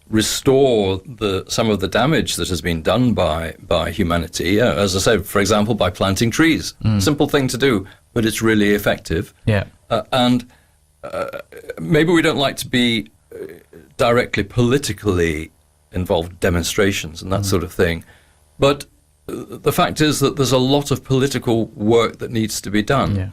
Speaker 2: restore some of the damage that has been done by humanity. As I said, for example, by planting trees. Simple thing to do, but it's really effective.
Speaker 1: Yeah.
Speaker 2: And maybe we don't like to be directly politically involved, demonstrations and that sort of thing. But the fact is that there's a lot of political work that needs to be done.
Speaker 1: Yeah.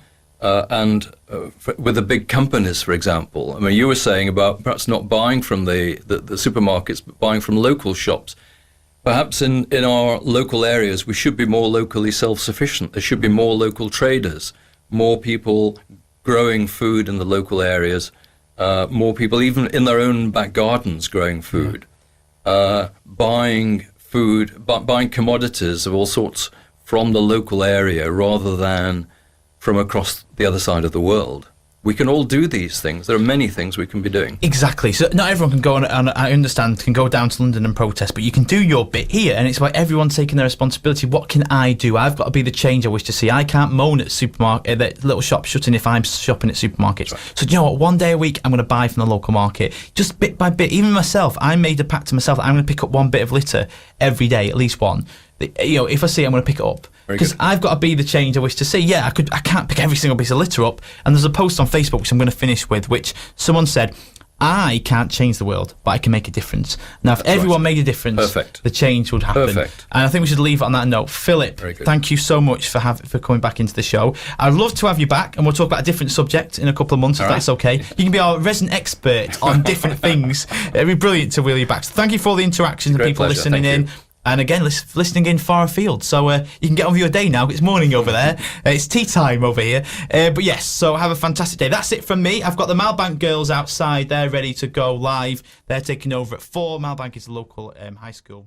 Speaker 2: With the big companies, for example, I mean, you were saying about perhaps not buying from the supermarkets, but buying from local shops. Perhaps in our local areas, we should be more locally self-sufficient. There should be more local traders, more people growing food in the local areas, more people even in their own back gardens growing food, buying commodities of all sorts from the local area rather than from across the other side of the world. We can all do these things. There are many things we can be doing.
Speaker 1: Exactly. So not everyone can go on, and I understand, can go down to London and protest, but you can do your bit here, and it's like everyone's taking their responsibility. What can I do? I've got to be the change I wish to see. I can't moan at supermarket, that little shop shutting if I'm shopping at supermarkets. Right. So do you know what? One day a week, I'm going to buy from the local market, just bit by bit. Even myself, I made a pact to myself that I'm going to pick up one bit of litter every day, at least one. If I see it, I'm going to pick it up. Because I've got to be the change I wish to see. Yeah, I can't pick every single piece of litter up. And there's a post on Facebook, which I'm going to finish with, which someone said, I can't change the world, but I can make a difference. Now, if everyone made a difference, the change would happen.
Speaker 2: Perfect.
Speaker 1: And I think we should leave it on that note. Philip, thank you so much for coming back into the show. I'd love to have you back, and we'll talk about a different subject in a couple of months, if that's okay. You can be our resident expert on different things. It'd be brilliant to wheel you back. So thank you for all the interactions and people listening in. And again, listening in far afield. So you can get on with your day now. It's morning over there. It's tea time over here. But yes, so have a fantastic day. That's it from me. I've got the Malbank girls outside. They're ready to go live. They're taking over at 4. Malbank is the local high school.